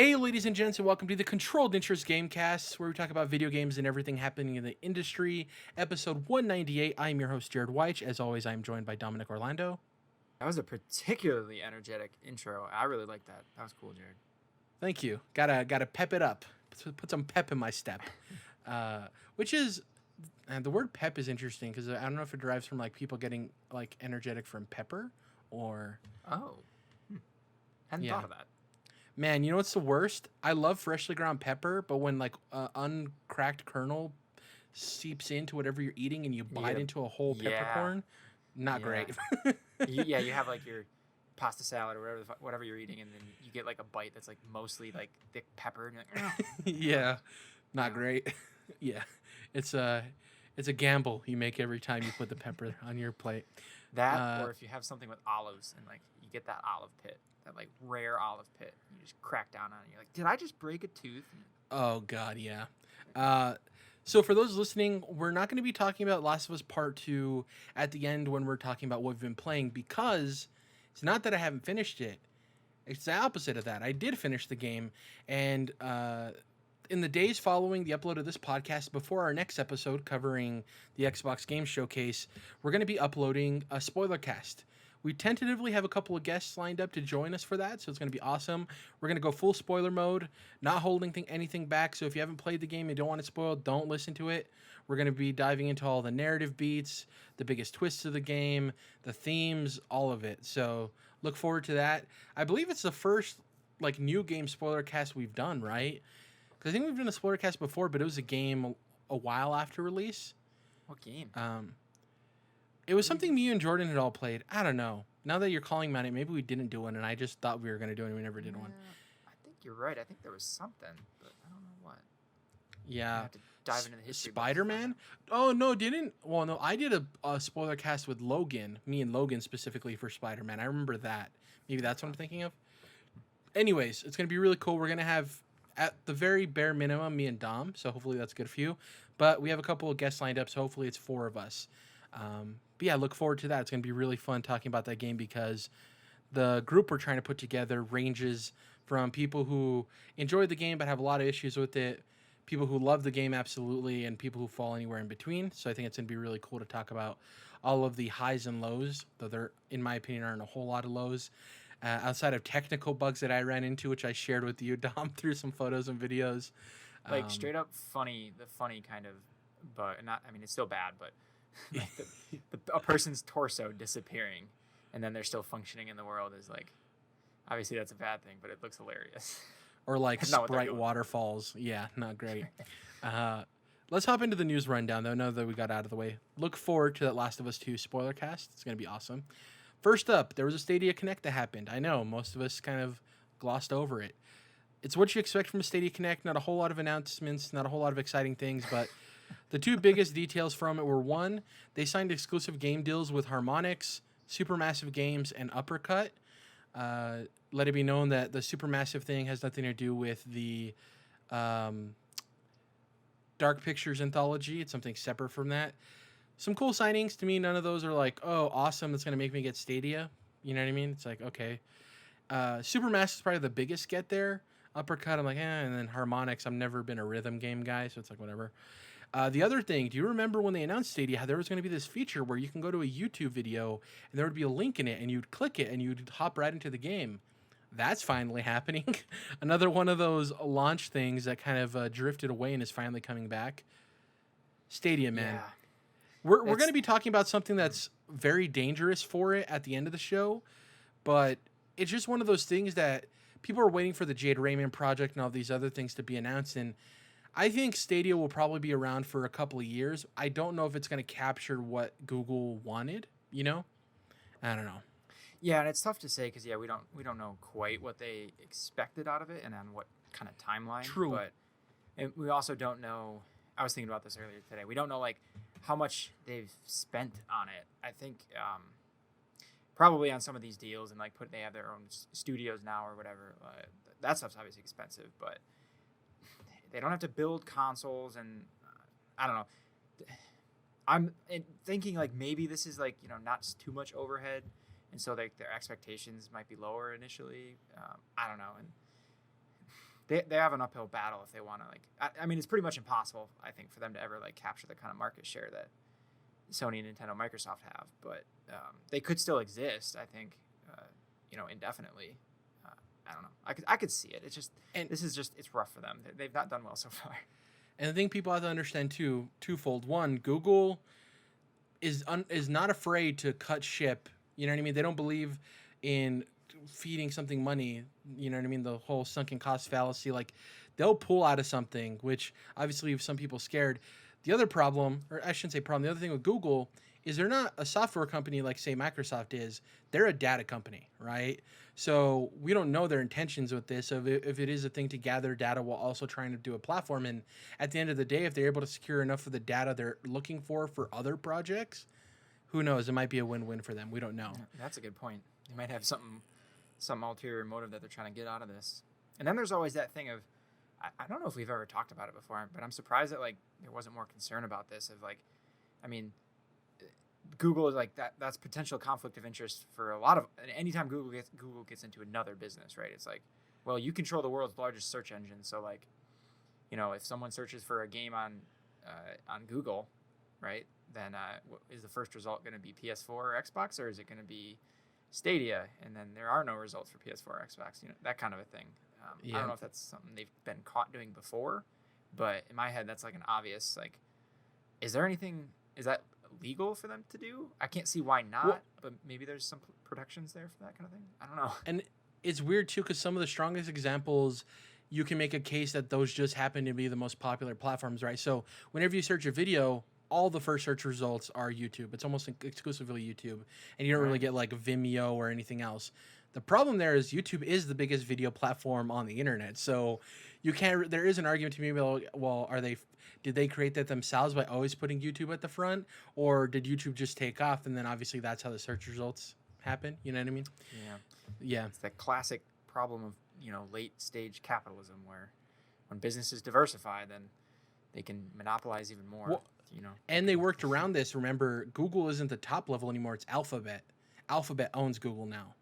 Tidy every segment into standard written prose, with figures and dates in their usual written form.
Hey, ladies and gents, and welcome to the Controlled Interest Gamecast, where we talk about video games and everything happening in the industry. Episode 198. I am your host, Jerrad Wyche. As always, I am joined by Dominic Orlando. That was a particularly energetic intro. I really like that. That was cool, Jerrad. Thank you. Gotta pep it up. Put some pep in my step. Which is, and the word pep is interesting because I don't know if it derives from like people getting like energetic from pepper or. Oh, hadn't thought of that. Man, you know what's the worst? I love freshly ground pepper, but when like uncracked kernel seeps into whatever you're eating and you bite into a whole peppercorn, not great. You have like your pasta salad or whatever you're eating, and then you get like a bite that's like mostly like thick pepper. And you're like, yeah, not great. Yeah, it's a gamble you make every time you put the pepper on your plate. That, or if you have something with olives and like you get that olive pit. That like rare olive pit. You just crack down on it. You're like, did I just break a tooth? Oh God, yeah. So for those listening, we're not going to be talking about Last of Us Part 2 at the end when we're talking about what we've been playing, because it's not that I haven't finished it. It's the opposite of that. I did finish the game, and in the days following the upload of this podcast, before our next episode covering the Xbox Game Showcase, we're going to be uploading a spoiler cast. We tentatively have a couple of guests lined up to join us for that, so it's going to be awesome. We're going to go full spoiler mode, not holding anything back, so if you haven't played the game and don't want it spoiled, don't listen to it. We're going to be diving into all the narrative beats, the biggest twists of the game, the themes, all of it. So look forward to that. I believe it's the first like new game spoiler cast we've done, right? Because I think we've done a spoiler cast before, but it was a game a while after release. What game? It was something me and Jordan had all played. I don't know. Now that you're calling me on it, maybe we didn't do one, and I just thought we were going to do it, and we never did one. I think you're right. I think there was something, but I don't know what. Yeah. I have to dive into the history. Spider-Man? Oh, no, didn't. Well, no, I did a spoiler cast with Logan, me and Logan specifically for Spider-Man. I remember that. Maybe that's what I'm thinking of. Anyways, it's going to be really cool. We're going to have, at the very bare minimum, me and Dom, so hopefully that's good for you. But we have a couple of guests lined up, so hopefully it's 4 of us. But yeah, look forward to that. It's going to be really fun talking about that game because the group we're trying to put together ranges from people who enjoy the game but have a lot of issues with it, people who love the game absolutely, and people who fall anywhere in between. So I think it's going to be really cool to talk about all of the highs and lows, though there, in my opinion, aren't a whole lot of lows. Outside of technical bugs that I ran into, which I shared with you, Dom, through some photos and videos. Like straight up funny, the funny kind of bug. It's still bad, but like a person's torso disappearing and then they're still functioning in the world is like, obviously that's a bad thing, but it looks hilarious. Or like Sprite waterfalls. Yeah, not great. Let's hop into the news rundown, though, now that we got out of the way. Look forward to that Last of Us 2 spoiler cast. It's going to be awesome. First up, there was a Stadia Connect that happened. I know, most of us kind of glossed over it. It's what you expect from a Stadia Connect. Not a whole lot of announcements, not a whole lot of exciting things, but the two biggest details from it were, one, they signed exclusive game deals with Harmonix, Supermassive Games, and Uppercut. Let it be known that the Supermassive thing has nothing to do with the Dark Pictures anthology. It's something separate from that. Some cool signings. To me, none of those are like, oh, awesome, that's going to make me get Stadia. You know what I mean? It's like, okay. Supermassive is probably the biggest get there. Uppercut, I'm like, and then Harmonix, I've never been a rhythm game guy, so it's like, whatever. The other thing, do you remember when they announced Stadia, how there was going to be this feature where you can go to a YouTube video and there would be a link in it and you'd click it and you'd hop right into the game? That's finally happening. Another one of those launch things that kind of drifted away and is finally coming back. Stadia, man. Yeah. We're going to be talking about something that's very dangerous for it at the end of the show, but it's just one of those things that people are waiting for the Jade Raymond project and all these other things to be announced, and I think Stadia will probably be around for a couple of years. I don't know if it's going to capture what Google wanted, you know? I don't know. Yeah, and it's tough to say because, we don't know quite what they expected out of it and on what kind of timeline. True. But and we also don't know, I was thinking about this earlier today, we don't know, like, how much they've spent on it. I think probably on some of these deals and, like, they have their own studios now or whatever. That stuff's obviously expensive, but they don't have to build consoles, and I don't know. I'm thinking like maybe this is like, not too much overhead, and so their expectations might be lower initially. I don't know, and they have an uphill battle if they want to I mean, it's pretty much impossible, I think, for them to ever like capture the kind of market share that Sony, Nintendo, Microsoft have. But they could still exist, I think, indefinitely. I don't know. I could see it. It's just it's rough for them. They've not done well so far. And the thing people have to understand too, twofold. One, Google is not afraid to cut ship. You know what I mean? They don't believe in feeding something money. You know what I mean? The whole sunken cost fallacy. Like, they'll pull out of something, which obviously leaves some people scared. The other problem, or I shouldn't say problem, the other thing with Google is they're not a software company like, say, Microsoft is. They're a data company, right? So we don't know their intentions with this, if it is a thing to gather data while also trying to do a platform. And at the end of the day, if they're able to secure enough of the data they're looking for other projects, who knows? It might be a win-win for them. We don't know. That's a good point. They might have some ulterior motive that they're trying to get out of this. And then there's always that thing of, I don't know if we've ever talked about it before, but I'm surprised that like there wasn't more concern about this. Of like, I mean, Google is like that's potential conflict of interest for a lot of. Anytime Google gets into another business, right? It's like, well, you control the world's largest search engine, so like, if someone searches for a game on Google, right? Then is the first result going to be PS4 or Xbox, or is it going to be Stadia? And then there are no results for PS4 or Xbox. That kind of a thing. I don't know if that's something they've been caught doing before, but in my head, that's like an obvious, like, is that legal for them to do? I can't see why not, well, but maybe there's some protections there for that kind of thing. I don't know. And it's weird too, because some of the strongest examples, you can make a case that those just happen to be the most popular platforms, right? So whenever you search a video, all the first search results are YouTube. It's almost exclusively YouTube, and you don't really get like Vimeo or anything else. The problem there is YouTube is the biggest video platform on the internet. So you can't, there is an argument to me about, well, did they create that themselves by always putting YouTube at the front, or did YouTube just take off? And then obviously that's how the search results happen. You know what I mean? Yeah. It's that classic problem of, late stage capitalism, where when businesses diversify, then they can monopolize even more, well, And they worked around this. Remember, Google isn't the top level anymore. It's Alphabet. Alphabet owns Google now.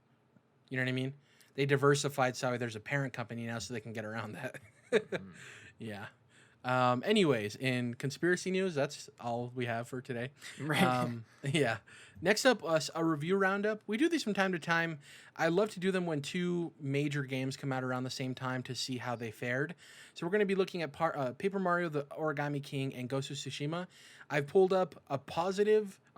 You know what I mean? They diversified, so there's a parent company now, so they can get around that. Yeah. Anyways, in conspiracy news, that's all we have for today. Right. Yeah. Next up, a review roundup. We do these from time to time. I love to do them when two major games come out around the same time to see how they fared. So we're going to be looking at Paper Mario, the Origami King, and Ghost of Tsushima. I've pulled up a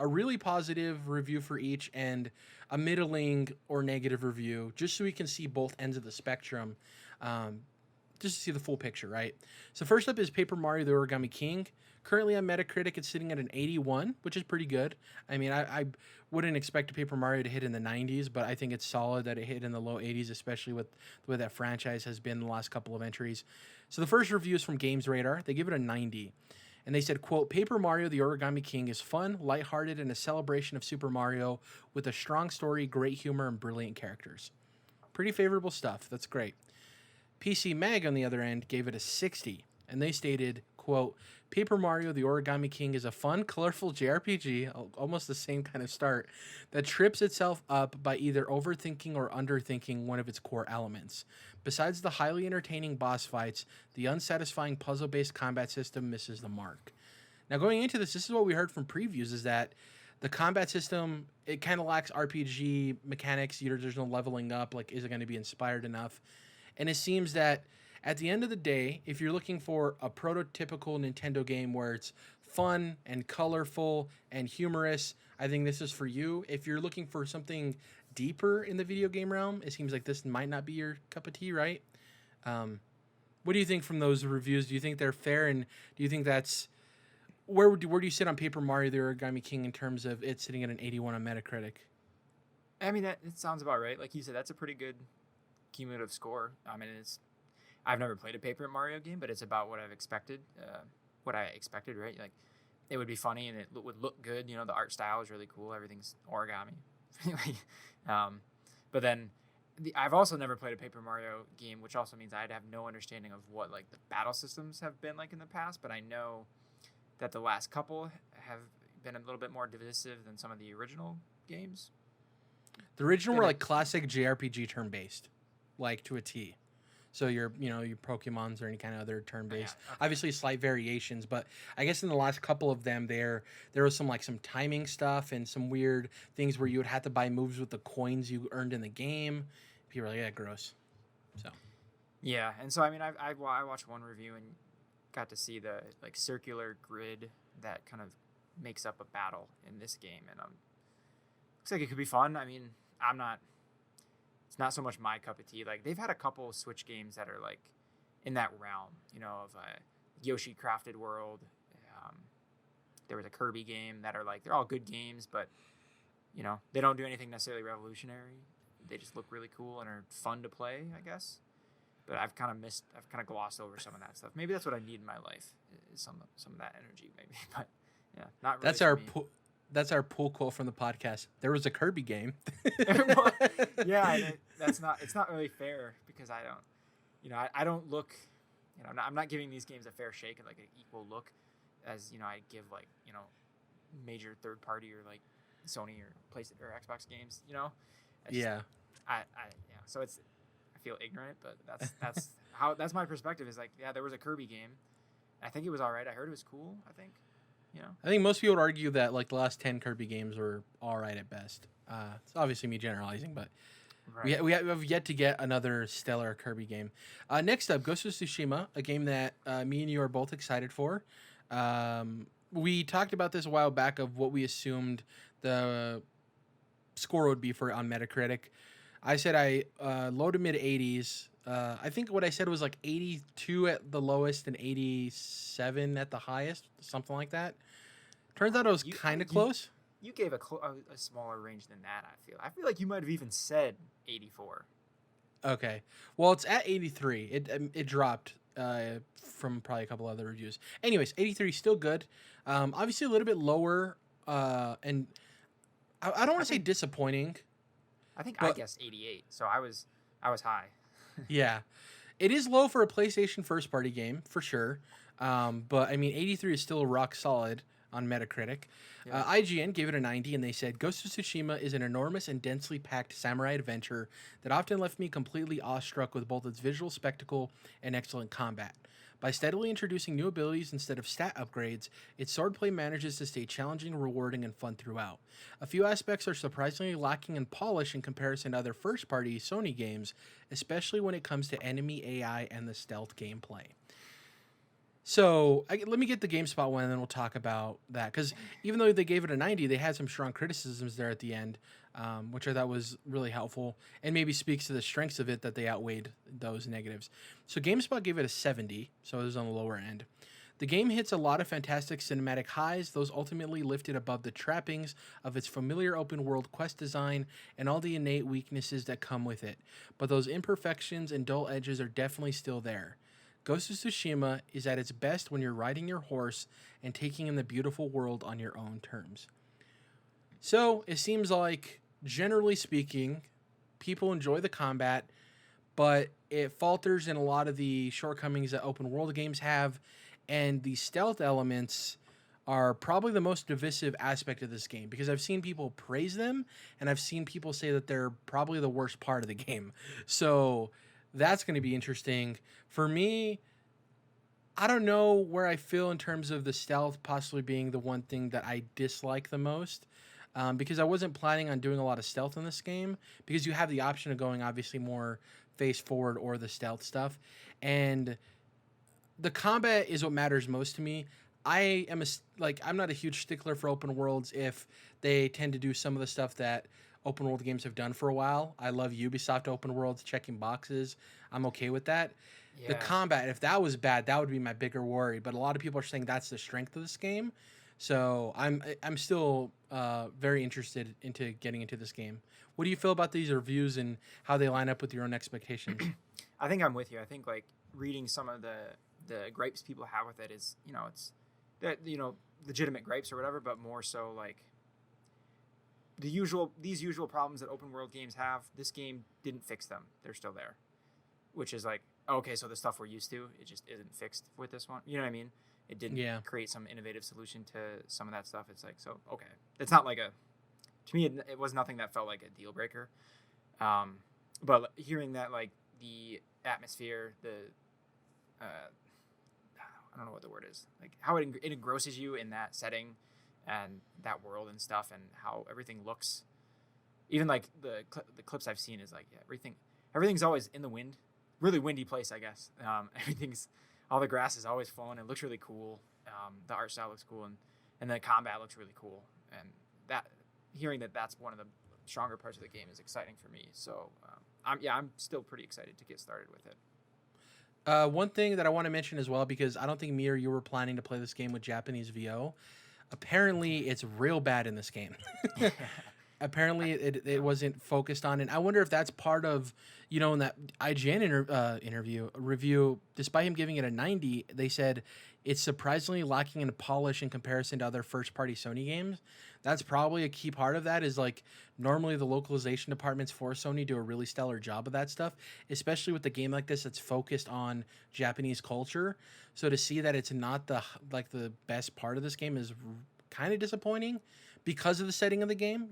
really positive review for each, and a middling or negative review, just so we can see both ends of the spectrum, just to see the full picture, right? So first up is Paper Mario, the Origami King. Currently on Metacritic, it's sitting at an 81, which is pretty good. I mean, I wouldn't expect a Paper Mario to hit in the 90s, but I think it's solid that it hit in the low 80s, especially with the way that franchise has been in the last couple of entries. So the first review is from Games Radar. They give it a 90. And they said, quote, Paper Mario, the Origami King is fun, lighthearted, and a celebration of Super Mario with a strong story, great humor, and brilliant characters. Pretty favorable stuff. That's great. PC Mag, on the other end, gave it a 60. And they stated, quote, Paper Mario, the Origami King is a fun, colorful JRPG, almost the same kind of start, that trips itself up by either overthinking or underthinking one of its core elements. Besides the highly entertaining boss fights, the unsatisfying puzzle-based combat system misses the mark. Now, going into this is what we heard from previews, is that the combat system, it kind of lacks RPG mechanics. There's no leveling up. Like, is it going to be inspired enough? And it seems that at the end of the day, if you're looking for a prototypical Nintendo game where it's fun and colorful and humorous, I think this is for you. If you're looking for something deeper in the video game realm, it seems like this might not be your cup of tea, right? What do you think from those reviews? Do you think they're fair? And do you think that's... Where do you sit on Paper Mario, the Origami King, in terms of it sitting at an 81 on Metacritic? I mean, it sounds about right. Like you said, that's a pretty good cumulative score. I mean, I've never played a Paper Mario game, but it's about what I've expected. Right? Like, it would be funny and it would look good. The art style is really cool. Everything's origami. But then I've also never played a Paper Mario game, which also means I'd have no understanding of what like the battle systems have been like in the past. But I know that the last couple have been a little bit more divisive than some of the original games. The original were like classic JRPG turn-based, like to a T. So your Pokemons or any kind of other turn-based. Yeah, okay. Obviously, slight variations, but I guess in the last couple of them, there was some timing stuff and some weird things where you would have to buy moves with the coins you earned in the game. People were like, yeah, gross. So Yeah, and so I mean, I watched one review and got to see the circular grid that kind of makes up a battle in this game, and looks like it could be fun. I mean, it's not so much my cup of tea. Like they've had a couple Switch games that are in that realm, of Yoshi Crafted World. There was a Kirby game that are they're all good games, but they don't do anything necessarily revolutionary. They just look really cool and are fun to play, I guess. But I've kind of glossed over some of that stuff. Maybe that's what I need in my life, is some of that energy, maybe. But yeah, not really. That's our pull quote from the podcast. There was a Kirby game. Yeah, it's not really fair because I don't look, I'm not giving these games a fair shake and an equal look as I give major third party or Sony or PlayStation or Xbox games. Yeah. So I feel ignorant, but that's my perspective. Is there was a Kirby game. I think it was all right. I heard it was cool. I think. I think most people would argue that the last 10 Kirby games were all right at best. It's obviously me generalizing, but right. we have yet to get another stellar Kirby game. Next up, Ghost of Tsushima, a game that me and you are both excited for. We talked about this a while back of what we assumed the score would be on Metacritic. I said low to mid 80s. I think what I said was 82 at the lowest and 87 at the highest, something like that. Turns out I was kind of close. You gave a smaller range than that, I feel like you might have even said 84. Okay. Well, it's at 83. It dropped from probably a couple other reviews. Anyways, 83 is still good. Obviously a little bit lower, and I don't want to say disappointing. I think I guessed 88, so I was high. Yeah. It is low for a PlayStation first-party game, for sure. But, 83 is still rock solid on Metacritic. Yeah. IGN gave it a 90, and they said, Ghost of Tsushima is an enormous and densely packed samurai adventure that often left me completely awestruck with both its visual spectacle and excellent combat. By steadily introducing new abilities instead of stat upgrades, its swordplay manages to stay challenging, rewarding, and fun throughout. A few aspects are surprisingly lacking in polish in comparison to other first-party Sony games, especially when it comes to enemy AI and the stealth gameplay. So, let me get the GameSpot one, and then we'll talk about that. Because even though they gave it a 90, they had some strong criticisms there at the end, which I thought was really helpful, and maybe speaks to the strengths of it that they outweighed those negatives. So GameSpot gave it a 70, so it was on the lower end. The game hits a lot of fantastic cinematic highs, those ultimately lifted above the trappings of its familiar open-world quest design and all the innate weaknesses that come with it. But those imperfections and dull edges are definitely still there. Ghost of Tsushima is at its best when you're riding your horse and taking in the beautiful world on your own terms. So, it seems like, generally speaking, people enjoy the combat, but it falters in a lot of the shortcomings that open world games have, and the stealth elements are probably the most divisive aspect of this game, because I've seen people praise them, and I've seen people say that they're probably the worst part of the game. So, that's going to be interesting. For me, I don't know where I feel in terms of the stealth possibly being the one thing that I dislike the most, because I wasn't planning on doing a lot of stealth in this game, because you have the option of going obviously more face forward or the stealth stuff. And the combat is what matters most to me. I'm not a huge stickler for open worlds if they tend to do some of the stuff that open world games have done for a while. I love Ubisoft open worlds, checking boxes. I'm okay with that. Yeah. The combat, if that was bad, that would be my bigger worry. But a lot of people are saying that's the strength of this game. So I'm still very interested into getting into this game. What do you feel about these reviews and how they line up with your own expectations? I think I'm with you. I think reading some of the gripes people have with it is, it's that, legitimate gripes or whatever, but more so these usual problems that open world games have. This game didn't fix them. They're still there, which is okay, so the stuff we're used to, it just isn't fixed with this one. You know what I mean? It didn't create some innovative solution to some of that stuff. It's so okay. It's not to me, it was nothing that felt like a deal breaker. But hearing that the atmosphere, I don't know what the word is, like how it engrosses you in that setting and that world and stuff, and how everything looks. Even like the clips I've seen is like everything's always in the wind, really windy place, I guess. All the grass is always flowing. It looks really cool. The art style looks cool, and the combat looks really cool. And hearing that's one of the stronger parts of the game is exciting for me. So I'm still pretty excited to get started with it. One thing that I want to mention as well, because I don't think me or you were planning to play this game with Japanese VO. Apparently, it's real bad in this game. Apparently, it wasn't focused on, and I wonder if that's part of, in that IGN review, despite him giving it a 90, they said it's surprisingly lacking in polish in comparison to other first-party Sony games. That's probably a key part of that, is like normally the localization departments for Sony do a really stellar job of that stuff, especially with a game like this that's focused on Japanese culture. So to see that it's not the best part of this game is kind of disappointing because of the setting of the game.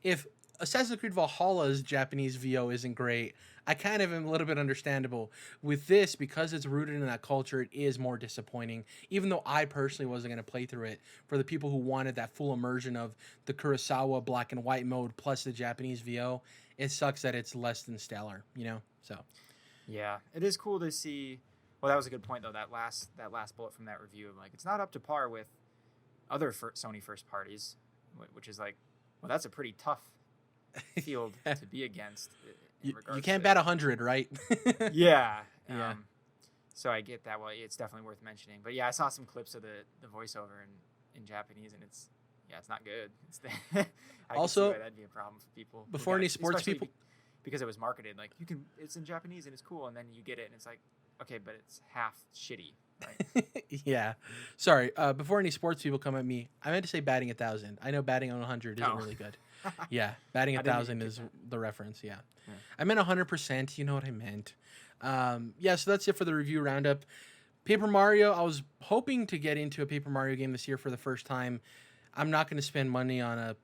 If Assassin's Creed Valhalla's Japanese VO isn't great, I kind of am a little bit understandable. With this, because it's rooted in that culture, it is more disappointing, even though I personally wasn't going to play through it. For the people who wanted that full immersion of the Kurosawa black and white mode plus the Japanese VO, it sucks that it's less than stellar, so. Yeah, it is cool to see. Well, that was a good point, though, that last bullet from that review. Like, it's not up to par with other Sony first parties, which is like, well, that's a pretty tough field to be against. You can't bat 100, right? Yeah. Yeah. So I get that. Well, it's definitely worth mentioning. But yeah, I saw some clips of the voiceover in Japanese, and it's not good. I also, can see why that'd be a problem for people. Before any sports people, because it was marketed like it's in Japanese and it's cool, and then you get it and it's like, okay, but it's half shitty. Right? Yeah. Sorry. Before any sports people come at me, I meant to say batting 1,000. I know batting on 100 isn't really good. Yeah, batting 1,000 is the reference. Yeah. I meant 100%. You know what I meant. So that's it for the review roundup. Paper Mario. I was hoping to get into a Paper Mario game this year for the first time. I'm not going to spend money on a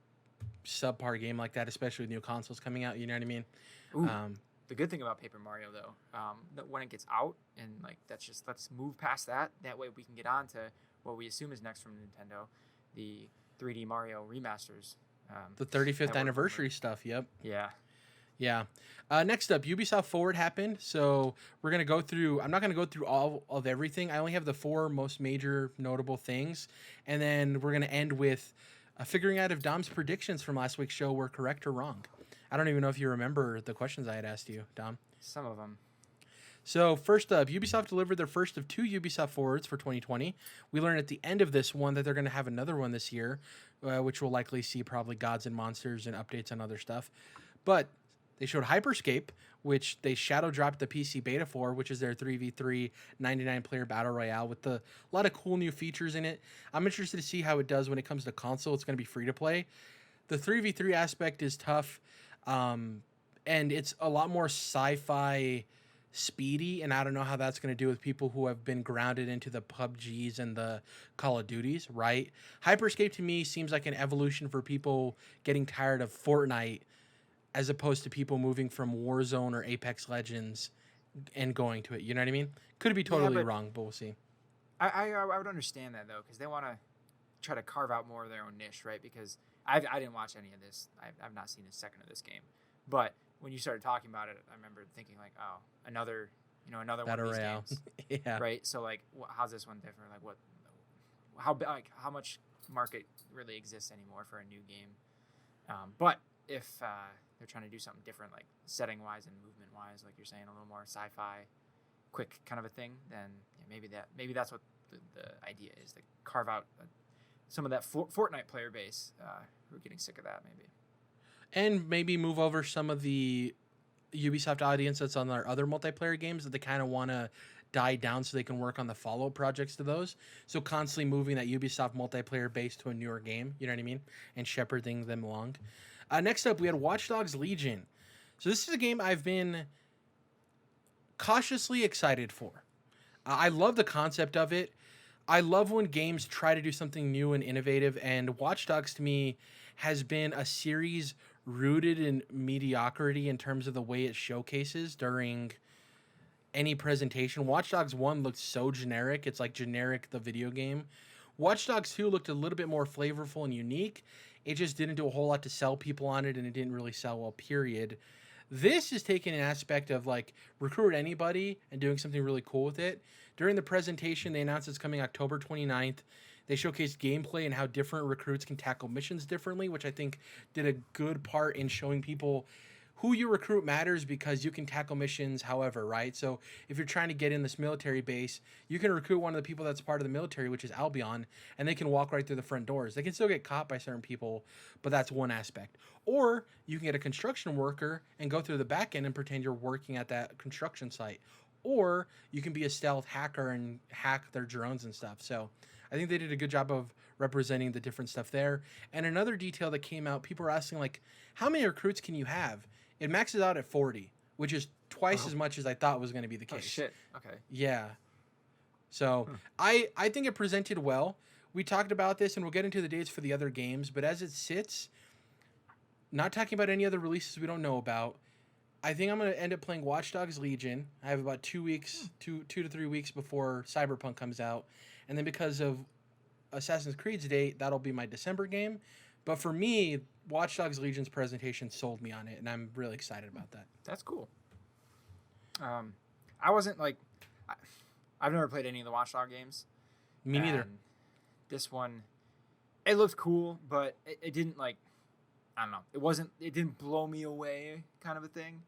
subpar game like that, especially with new consoles coming out. You know what I mean? Ooh. The good thing about Paper Mario, though, that when it gets out, and like let's move past that. That way we can get on to what we assume is next from Nintendo, the 3D Mario remasters. The 35th anniversary stuff. Yep. Yeah. Yeah. Next up, Ubisoft Forward happened. So we're going to go through, I'm not going to go through all of everything. I only have the 4 most major notable things. And then we're going to end with figuring out if Dom's predictions from last week's show were correct or wrong. I don't even know if you remember the questions I had asked you, Dom. Some of them. So first up, Ubisoft delivered their first of 2 Ubisoft Forwards for 2020. We learned at the end of this one that they're going to have another one this year, which will likely see probably Gods and Monsters and updates on other stuff. But they showed Hyperscape, which they shadow dropped the PC beta for, which is their 3v3 99-player battle royale with a lot of cool new features in it. I'm interested to see how it does when it comes to console. It's going to be free to play. The 3v3 aspect is tough, and it's a lot more sci-fi speedy, and I don't know how that's going to do with people who have been grounded into the PUBGs and the Call of Duties, right? Hyperscape to me seems like an evolution for people getting tired of Fortnite, as opposed to people moving from Warzone or Apex Legends and going to it. You know what I mean? Could be totally wrong, but we'll see. I would understand that, though, because they want to try to carve out more of their own niche, right? Because I didn't watch any of this. I've not seen a second of this game. But when you started talking about it, I remember thinking like, oh, another one of these games. Yeah. Right? So, like, how's this one different? Like, how much market really exists anymore for a new game? But if they're trying to do something different, like setting-wise and movement-wise, like you're saying, a little more sci-fi, quick kind of a thing, then maybe that's what the idea is, to carve out some of that Fortnite player base who are getting sick of that, maybe. And maybe move over some of the Ubisoft audience that's on their other multiplayer games that they kind of want to die down so they can work on the follow-up projects to those. So constantly moving that Ubisoft multiplayer base to a newer game, you know what I mean? And shepherding them along. Next up, we had Watch Dogs Legion. So this is a game I've been cautiously excited for. I love the concept of it. I love when games try to do something new and innovative, and Watch Dogs to me has been a series rooted in mediocrity in terms of the way it showcases during any presentation. Watch Dogs 1 looked so generic. It's like generic the video game. Watch Dogs 2 looked a little bit more flavorful and unique. It just didn't do a whole lot to sell people on it, and it didn't really sell well, period. This is taking an aspect of like recruit anybody and doing something really cool with it. During the presentation, they announced it's coming October 29th. They showcased gameplay and how different recruits can tackle missions differently, which I think did a good part in showing people who you recruit matters because you can tackle missions however, right? So if you're trying to get in this military base, you can recruit one of the people that's part of the military, which is Albion, and they can walk right through the front doors. They can still get caught by certain people, but that's one aspect. Or you can get a construction worker and go through the back end and pretend you're working at that construction site. Or you can be a stealth hacker and hack their drones and stuff. So I think they did a good job of representing the different stuff there. And another detail that came out, people were asking, like, how many recruits can you have? It maxes out at 40, which is twice as much as I thought was going to be the case. Oh, shit. Okay. Yeah. So I think it presented well. We talked about this, and we'll get into the dates for the other games. But as it sits, not talking about any other releases we don't know about, I think I'm going to end up playing Watch Dogs Legion. I have about 2 weeks, 2 to 3 weeks before Cyberpunk comes out. And then because of Assassin's Creed's date, that'll be my December game. But for me, Watch Dogs Legion's presentation sold me on it, and I'm really excited about that. That's cool. I wasn't like... I've never played any of the Watch Dogs games. Me neither. This one, it looked cool, but it didn't like... I don't know. It didn't blow me away kind of a thing.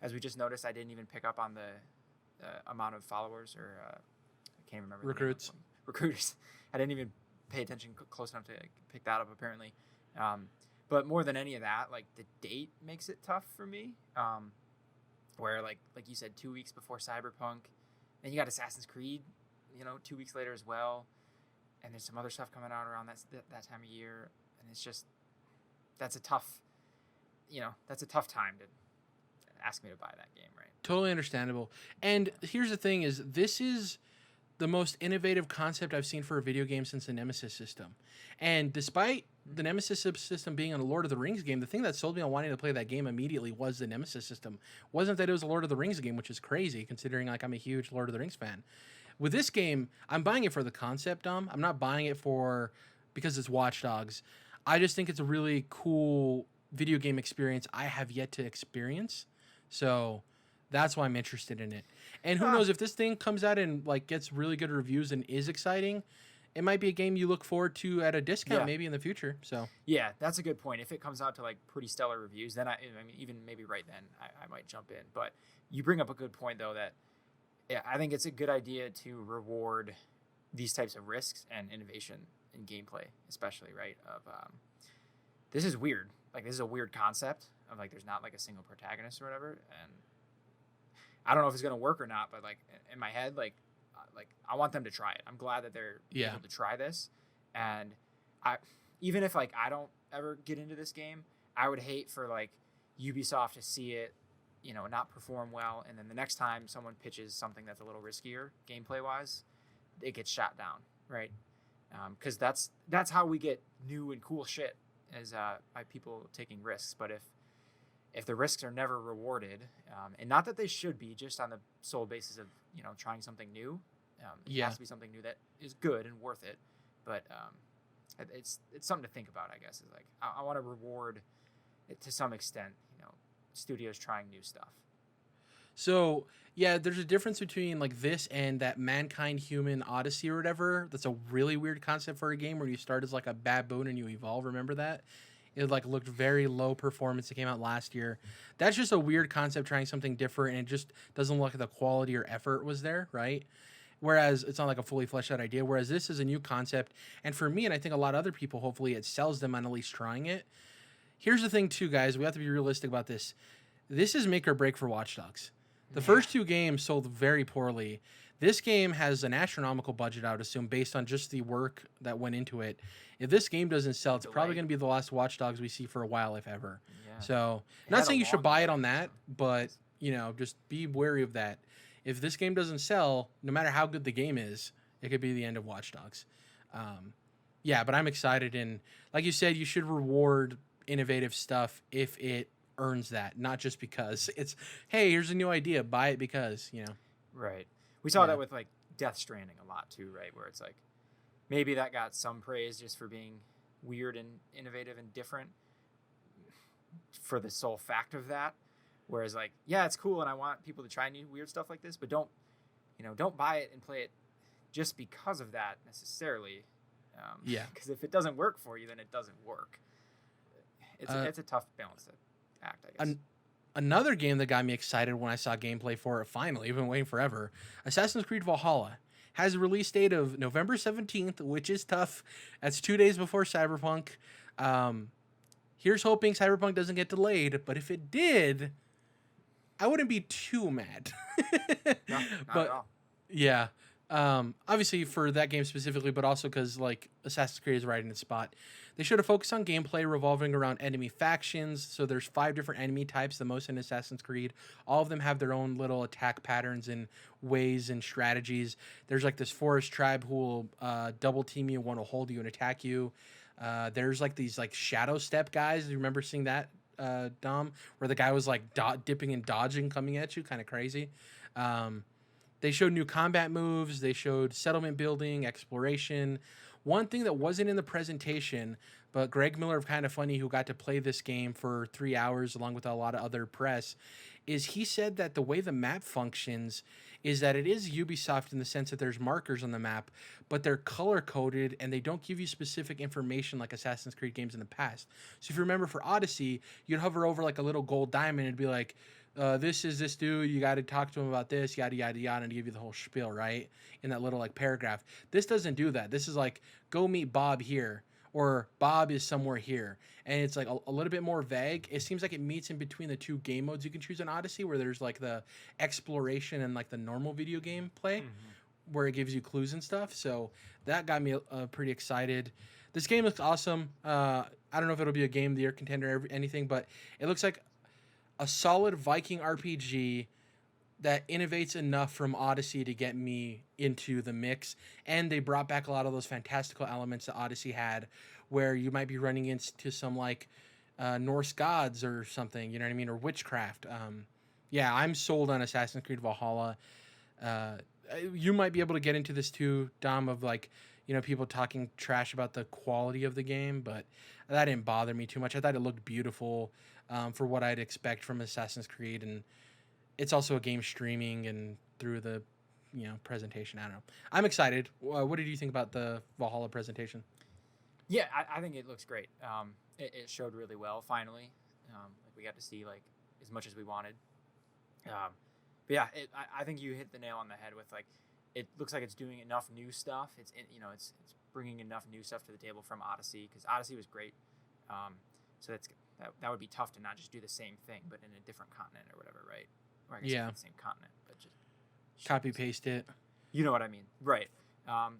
As we just noticed, I didn't even pick up on the amount of followers or... I can't remember. Recruits. Recruiters. I didn't even pay attention close enough to pick that up, apparently. But more than any of that, like, the date makes it tough for me. Where, like you said, 2 weeks before Cyberpunk. Then you got Assassin's Creed, 2 weeks later as well. And there's some other stuff coming out around that time of year. And it's just, that's a tough time to ask me to buy that game, right? Totally understandable. And here's the thing is, this is the most innovative concept I've seen for a video game since the Nemesis system. And despite the Nemesis system being a Lord of the Rings game, the thing that sold me on wanting to play that game immediately was the Nemesis system. Wasn't that it was a Lord of the Rings game, which is crazy considering like I'm a huge Lord of the Rings fan. With this game, I'm buying it for the concept, Dom. I'm not buying it because it's Watch Dogs. I just think it's a really cool video game experience I have yet to experience. So that's why I'm interested in it. And who knows, if this thing comes out and like gets really good reviews and is exciting, it might be a game you look forward to at a discount maybe in the future. So yeah, that's a good point. If it comes out to like pretty stellar reviews, then I mean, even maybe right then I might jump in. But you bring up a good point though, that I think it's a good idea to reward these types of risks and innovation in gameplay, especially, right? This is weird. Like, this is a weird concept of like there's not like a single protagonist or whatever, and I don't know if it's gonna work or not, but like in my head, like I want them to try it. I'm glad that they're able to try this, and even if like I don't ever get into this game, I would hate for like Ubisoft to see it, not perform well, and then the next time someone pitches something that's a little riskier gameplay wise, it gets shot down, right? Because that's how we get new and cool shit, is by people taking risks. But if the risks are never rewarded, and not that they should be, just on the sole basis of trying something new, it has to be something new that is good and worth it. But it's something to think about, I guess. Is like I want to reward it to some extent. Studios trying new stuff. So yeah, there's a difference between like this and that Mankind Human Odyssey or whatever. That's a really weird concept for a game where you start as like a baboon and you evolve. Remember that? It like looked very low performance. It came out last year. That's just a weird concept, trying something different, and it just doesn't look like the quality or effort was there, right? Whereas it's not like a fully fleshed out idea. Whereas this is a new concept, and for me, and I think a lot of other people, hopefully it sells them on at least trying it. Here's the thing too, guys. We have to be realistic about this. This is make or break for Watch Dogs. The first two games sold very poorly. This game has an astronomical budget, I would assume, based on just the work that went into it. If this game doesn't sell, it's probably going to be the last Watch Dogs we see for a while, if ever. Yeah. So, not saying you should buy it on that, but, just be wary of that. If this game doesn't sell, no matter how good the game is, it could be the end of Watch Dogs. But I'm excited. And like you said, you should reward innovative stuff if it earns that, not just because it's, hey, here's a new idea, buy it because, you know. Right. We saw Yeah. that with like Death Stranding a lot too, right? Where it's like maybe that got some praise just for being weird and innovative and different for the sole fact of that. Whereas like, yeah, it's cool and I want people to try new weird stuff like this, but don't buy it and play it just because of that necessarily. Yeah. Because if it doesn't work for you, then it doesn't work. It's a tough balance to act, I guess. Another game that got me excited when I saw gameplay for it, finally, I've been waiting forever, Assassin's Creed Valhalla has a release date of November 17th, which is tough. That's 2 days before Cyberpunk. Here's hoping Cyberpunk doesn't get delayed, but if it did, I wouldn't be too mad. No, not but at all. yeah, obviously for that game specifically, but also because like Assassin's Creed is right in its spot. They should have focused on gameplay revolving around enemy factions. So there's 5 different enemy types, the most in Assassin's Creed. All of them have their own little attack patterns and ways and strategies. There's like this forest tribe who will double team you, want to hold you and attack you. There's like these like shadow step guys. You remember seeing that, Dom, where the guy was like dipping and dodging, coming at you, kind of crazy. They showed new combat moves. They showed settlement building, exploration. One thing that wasn't in the presentation, but Greg Miller of Kind of Funny, who got to play this game for 3 hours along with a lot of other press, is he said that the way the map functions is that it is Ubisoft in the sense that there's markers on the map, but they're color-coded and they don't give you specific information like Assassin's Creed games in the past. So if you remember for Odyssey, you'd hover over like a little gold diamond and it'd be like, this is this dude, you got to talk to him about this, yada, yada, yada, and give you the whole spiel, right? In that little like paragraph. This doesn't do that. This is like, go meet Bob here, or Bob is somewhere here. And it's like a little bit more vague. It seems like it meets in between the 2 game modes you can choose in Odyssey, where there's like the exploration and like the normal video game play, where it gives you clues and stuff. So that got me pretty excited. This game looks awesome. I don't know if it'll be a game of the year contender or anything, but it looks like a solid Viking RPG that innovates enough from Odyssey to get me into the mix. And they brought back a lot of those fantastical elements that Odyssey had, where you might be running into some like Norse gods or something, you know what I mean? Or witchcraft. Yeah, I'm sold on Assassin's Creed Valhalla. You might be able to get into this too, Dom, of like, you know, people talking trash about the quality of the game, but that didn't bother me too much. I thought it looked beautiful for what I'd expect from Assassin's Creed, and it's also a game streaming and through the, you know, presentation. I don't know. I'm excited. What did you think about the Valhalla presentation? Yeah, I think it looks great. It showed really well finally. Like we got to see like as much as we wanted. But yeah, I think you hit the nail on the head with like, it looks like it's doing enough new stuff. It's bringing enough new stuff to the table from Odyssey, because Odyssey was great. So that would be tough to not just do the same thing, but in a different continent or whatever, right? Or I guess Yeah. it's the same continent, but just Copy paste it. you know what I mean, right?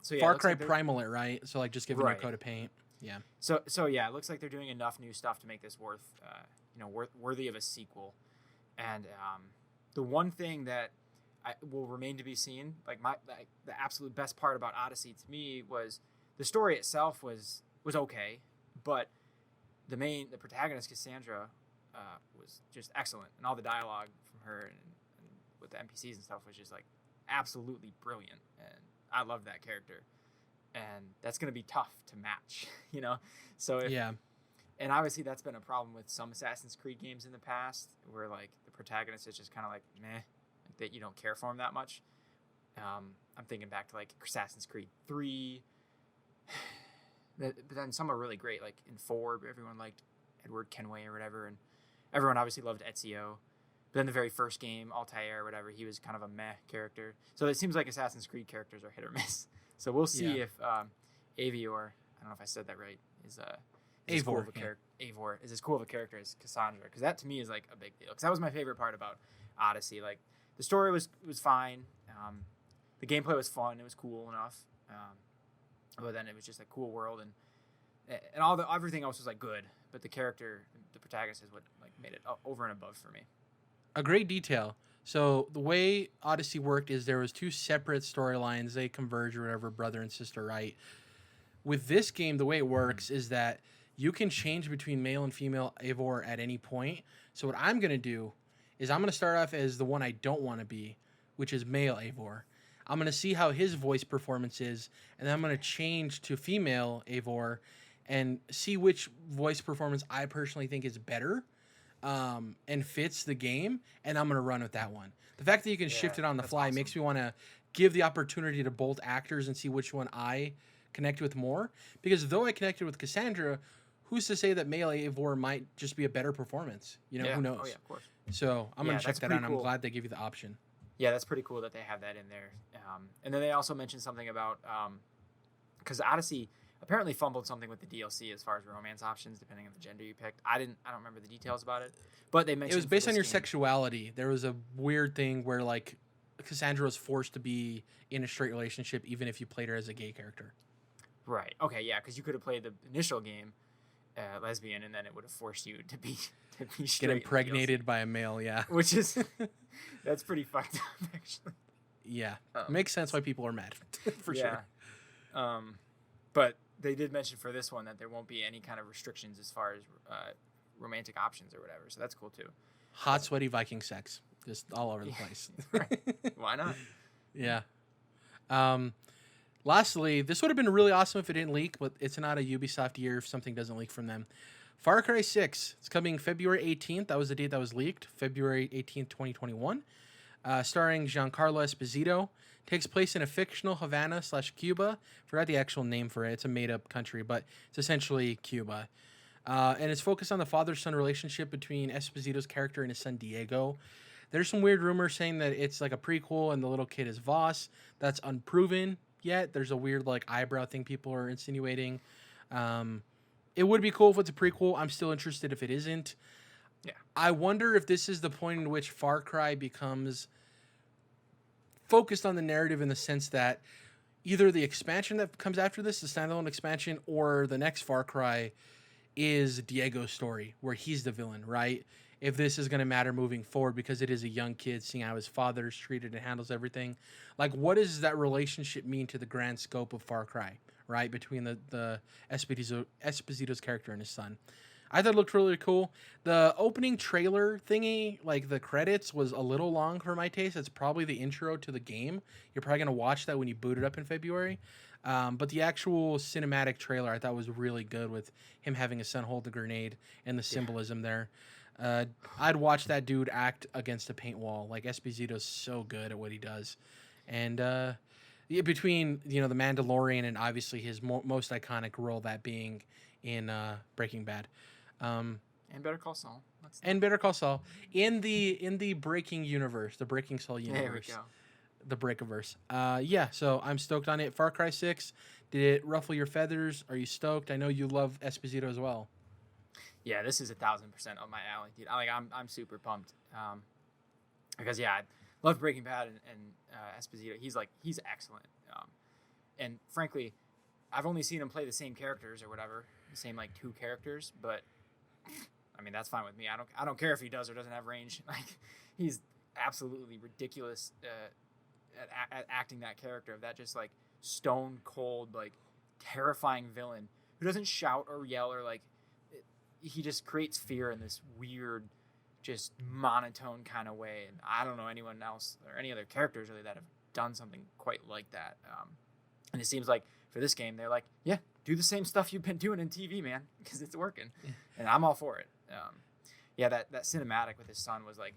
So yeah, Far it looks Cry like they're- Primal it, right? So like just giving your Right. code of paint. Yeah. So yeah, it looks like they're doing enough new stuff to make this worthy of a sequel. And the one thing that will remain to be seen, like the absolute best part about Odyssey to me was the story itself was okay, but the protagonist Cassandra was just excellent, and all the dialogue from her and with the NPCs and stuff was just like absolutely brilliant, and I love that character. And that's going to be tough to match, you know? So Yeah. And obviously that's been a problem with some Assassin's Creed games in the past, where like the protagonist is just kind of like meh, like that you don't care for him that much. I'm thinking back to like Assassin's Creed 3, but then some are really great. Like in 4, everyone liked Edward Kenway or whatever, and everyone obviously loved Ezio. But then the very first game, Altair or whatever, he was kind of a meh character. So it seems like Assassin's Creed characters are hit or miss. So we'll see if Avior, I don't know if I said that right, is as cool of a character. Eivor is as cool of a character as Cassandra, because that to me is like a big deal. Because that was my favorite part about Odyssey. Like the story was fine, the gameplay was fun, it was cool enough, but then it was just a cool world, and everything else was like good. But the character, the protagonist, is what like made it over and above for me. A great detail. So the way Odyssey worked is there was 2 separate storylines. They converge or whatever, brother and sister, right? With this game, the way it works is that you can change between male and female Eivor at any point. So what I'm going to do is I'm going to start off as the one I don't want to be, which is male Eivor. I'm going to see how his voice performance is, and then I'm going to change to female Eivor and see which voice performance I personally think is better and fits the game, and I'm going to run with that one. The fact that you can shift it on the fly makes me want to give the opportunity to both actors and see which one I connect with more. Because though I connected with Cassandra, who's to say that male Eivor might just be a better performance? You know, who knows? Oh, yeah, of course. So I'm going to check that out. Cool. I'm glad they give you the option. Yeah, that's pretty cool that they have that in there. And then they also mentioned something about because Odyssey apparently fumbled something with the DLC as far as romance options, depending on the gender you picked. I don't remember the details about it, but they mentioned it was based on your sexuality. There was a weird thing where like Cassandra was forced to be in a straight relationship, even if you played her as a gay character. Right. Okay. Yeah, because you could have played the initial game lesbian, and then it would have forced you to be straight. Get impregnated by a male. Yeah. Which is that's pretty fucked up, actually. Yeah, makes sense why people are mad for sure. But they did mention for this one that there won't be any kind of restrictions as far as romantic options or whatever. So that's cool too. Hot, sweaty Viking sex, just all over the place. Why not? Yeah. Lastly, this would have been really awesome if it didn't leak, but it's not a Ubisoft year if something doesn't leak from them. Far Cry 6. It's coming February 18th. That was the date that was leaked. February 18th, 2021. Starring Giancarlo Esposito. Takes place in a fictional Havana/Cuba. Forgot the actual name for it. It's a made-up country, but it's essentially Cuba. And it's focused on the father-son relationship between Esposito's character and his son Diego. There's some weird rumors saying that it's like a prequel and the little kid is Voss. That's unproven yet. There's a weird like eyebrow thing people are insinuating. It would be cool if it's a prequel. I'm still interested if it isn't. Yeah. I wonder if this is the point in which Far Cry becomes focused on the narrative in the sense that either the expansion that comes after this, the standalone expansion, or the next Far Cry is Diego's story, where he's the villain, right? If this is going to matter moving forward because it is a young kid seeing how his father's treated and handles everything. Like, what does that relationship mean to the grand scope of Far Cry, right? Between the Esposito's character and his son. I thought it looked really cool. The opening trailer thingy, like the credits, was a little long for my taste. It's probably the intro to the game. You're probably going to watch that when you boot it up in February. But the actual cinematic trailer I thought was really good with him having his son hold the grenade and the symbolism there. I'd watch that dude act against a paint wall. Like, Esposito's so good at what he does. And between, the Mandalorian and obviously his most iconic role, that being in Breaking Bad. And Better Call Saul. Better Call Saul. In the Breaking universe, the Breaking Saul universe. There we go. The Breakiverse. So I'm stoked on it. Far Cry 6, did it ruffle your feathers? Are you stoked? I know you love Esposito as well. Yeah, this is 1,000% up my alley, dude. I'm super pumped. Because I love Breaking Bad and Esposito. He's excellent. And frankly, I've only seen him play the same characters or whatever, the same like 2 characters, but I mean that's fine with me. I don't care if he does or doesn't have range. Like, he's absolutely ridiculous at acting that character of that just like stone cold, like terrifying villain who doesn't shout or yell or like he just creates fear in this weird, just monotone kind of way. And I don't know anyone else or any other characters really that have done something quite like that. And it seems like for this game, they're like, yeah, do the same stuff you've been doing in TV, man, because it's working. Yeah. And I'm all for it. That cinematic with his son was like,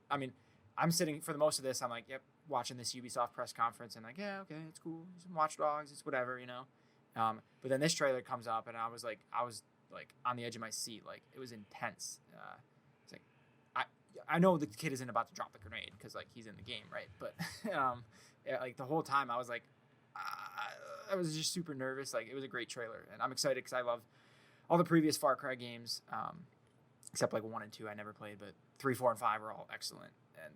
I mean, I'm sitting for the most of this. I'm like, yep, watching this Ubisoft press conference and like, yeah, okay, it's cool. Some Watch Dogs, it's whatever, But then this trailer comes up and I was like on the edge of my seat. Like, it was intense. It's like, I know the kid isn't about to drop the grenade because like he's in the game, right? But like the whole time I was like, I was just super nervous. Like, it was a great trailer and I'm excited because I love all the previous Far Cry games, except like 1 and 2 I never played, but 3, 4, and 5 are all excellent. And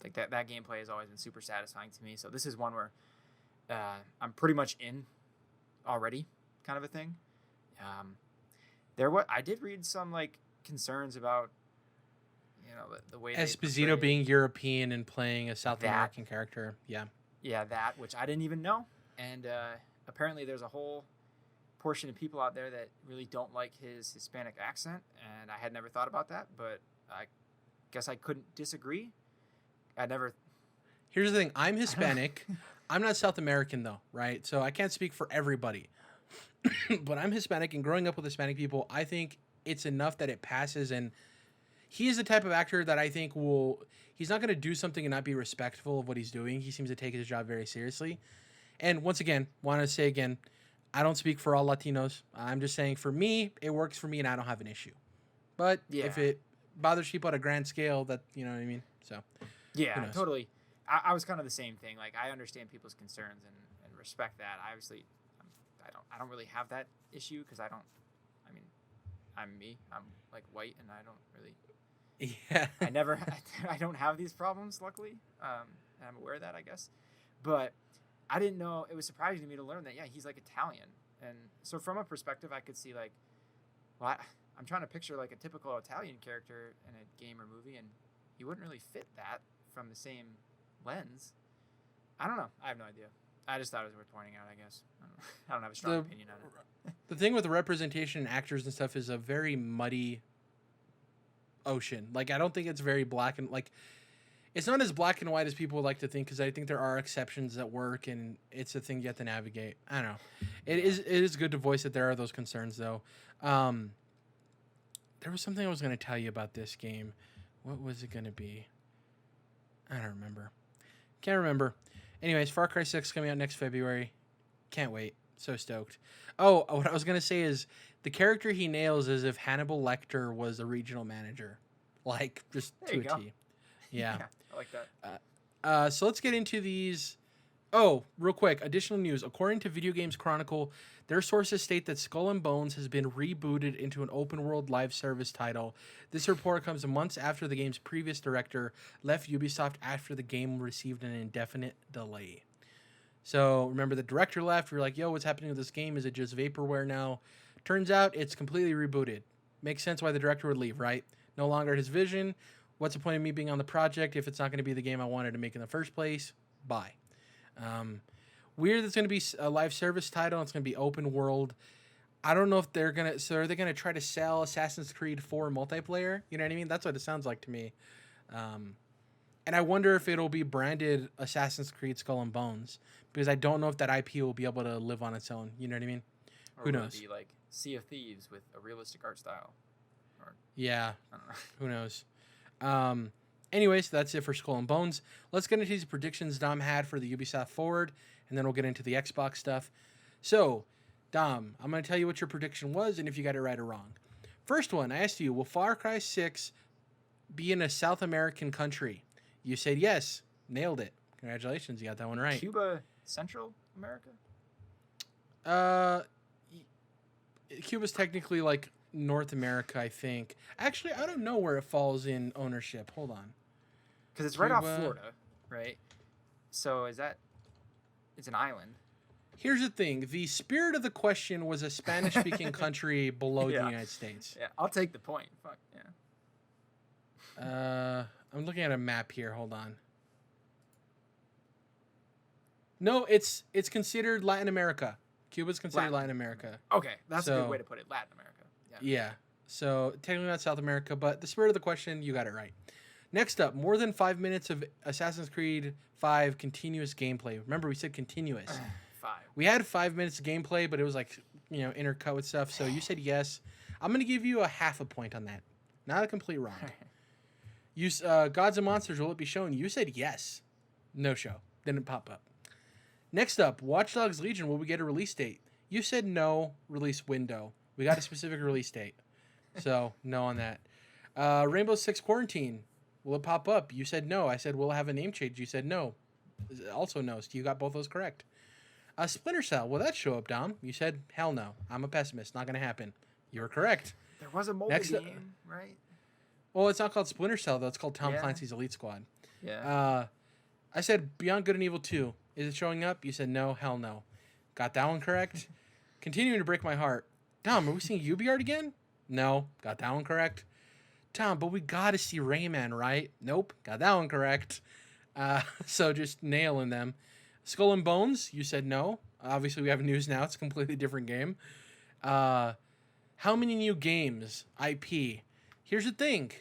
like that gameplay has always been super satisfying to me. So this is one where I'm pretty much in already, kind of a thing. I did read some like concerns about the way Esposito being European and playing a South American character. Yeah, that which I didn't even know. And apparently there's a whole portion of people out there that really don't like his Hispanic accent, and I had never thought about that, but I guess I couldn't disagree. I never. Here's the thing. I'm Hispanic. I'm not South American, though, right? So I can't speak for everybody. But I'm Hispanic, and growing up with Hispanic people, I think it's enough that it passes. And he is the type of actor that I think he's not going to do something and not be respectful of what he's doing. He seems to take his job very seriously. And once again, want to say again, I don't speak for all Latinos. I'm just saying for me, it works for me and I don't have an issue. But if it bothers people at a grand scale, that, you know what I mean? So, yeah, totally. I was kind of the same thing. Like, I understand people's concerns and respect that. I obviously, I don't really have that issue because I'm me. I'm like white and I don't really. Yeah. I don't have these problems, luckily. And I'm aware of that, I guess. But I didn't know. It was surprising to me to learn that, he's like Italian. And so from a perspective, I could see like, well, I'm trying to picture like a typical Italian character in a game or movie, and he wouldn't really fit that from the same lens. I don't know. I have no idea. I just thought it was worth pointing out, I guess. I don't have a strong opinion on it. The thing with the representation and actors and stuff is a very muddy ocean. Like, I don't think it's very black and like, it's not as black and white as people would like to think, because I think there are exceptions that work, and it's a thing you have to navigate. I don't know. It is good to voice that there are those concerns, though. There was something I was going to tell you about this game. What was it going to be? I don't remember. Can't remember. Anyways, Far Cry 6 coming out next February. Can't wait. So stoked. Oh, what I was going to say is the character he nails is if Hannibal Lecter was a regional manager. Like, just to a T. Yeah. I like that. So let's get into these. Oh, real quick. Additional news. According to Video Games Chronicle, their sources state that Skull and Bones has been rebooted into an open-world live service title. This report comes months after the game's previous director left Ubisoft after the game received an indefinite delay. So remember, the director left. We were like, yo, what's happening with this game? Is it just vaporware now? Turns out it's completely rebooted. Makes sense why the director would leave, right? No longer his vision. What's the point of me being on the project if it's not going to be the game I wanted to make in the first place? Bye. Weird. It's going to be a live service title. It's going to be open world. I don't know if they're going to. So are they going to try to sell Assassin's Creed 4 multiplayer? You know what I mean? That's what it sounds like to me. And I wonder if it'll be branded Assassin's Creed Skull and Bones, because I don't know if that IP will be able to live on its own. You know what I mean? Or who knows? It be like Sea of Thieves with a realistic art style. Or, yeah. I don't know. Who knows? Anyways, that's it for Skull and Bones. Let's get into these predictions Dom had for the Ubisoft Forward, and then we'll get into the Xbox stuff. So, Dom, I'm going to tell you what your prediction was and if you got it right or wrong. First one, I asked you, will Far Cry 6 be in a South American country? You said yes. Nailed it. Congratulations, you got that one right. Cuba, Central America? Cuba's technically like North America, I think. Actually, I don't know where it falls in ownership. Hold on. Because it's right off Florida, right? So is that... It's an island. Here's the thing. The spirit of the question was a Spanish-speaking country below the United States. Yeah, I'll take the point. Fuck, yeah. I'm looking at a map here. Hold on. No, it's considered Latin America. Cuba's considered Latin America. Okay, that's a good way to put it. Latin America. Yeah. So technically not South America, but the spirit of the question, you got it right. Next up, more than 5 minutes of Assassin's Creed 5 continuous gameplay. Remember, we said continuous. 5. We had 5 minutes of gameplay, but it was like, intercut with stuff. So you said yes. I'm going to give you a half a point on that. Not a complete wrong. Gods and Monsters, will it be shown? You said yes. No show. Didn't pop up. Next up, Watch Dogs Legion, will we get a release date? You said no, release window. We got a specific release date. So, no on that. Rainbow Six Quarantine, will it pop up? You said no. I said, will it have a name change? You said no. Also no. So you got both those correct. Splinter Cell, will that show up, Dom? You said, hell no. I'm a pessimist. Not going to happen. You were correct. There was a mobile game, right? Well, it's not called Splinter Cell, though. It's called Tom Clancy's Elite Squad. Yeah. I said Beyond Good and Evil 2. Is it showing up? You said no. Hell no. Got that one correct. Continuing to break my heart. Dom, are we seeing UbiArt again? No. Got that one correct. Tom, but we got to see Rayman, right? Nope. Got that one correct. So just nailing them. Skull and Bones, you said no. Obviously, we have news now. It's a completely different game. How many new games? IP. Here's the thing.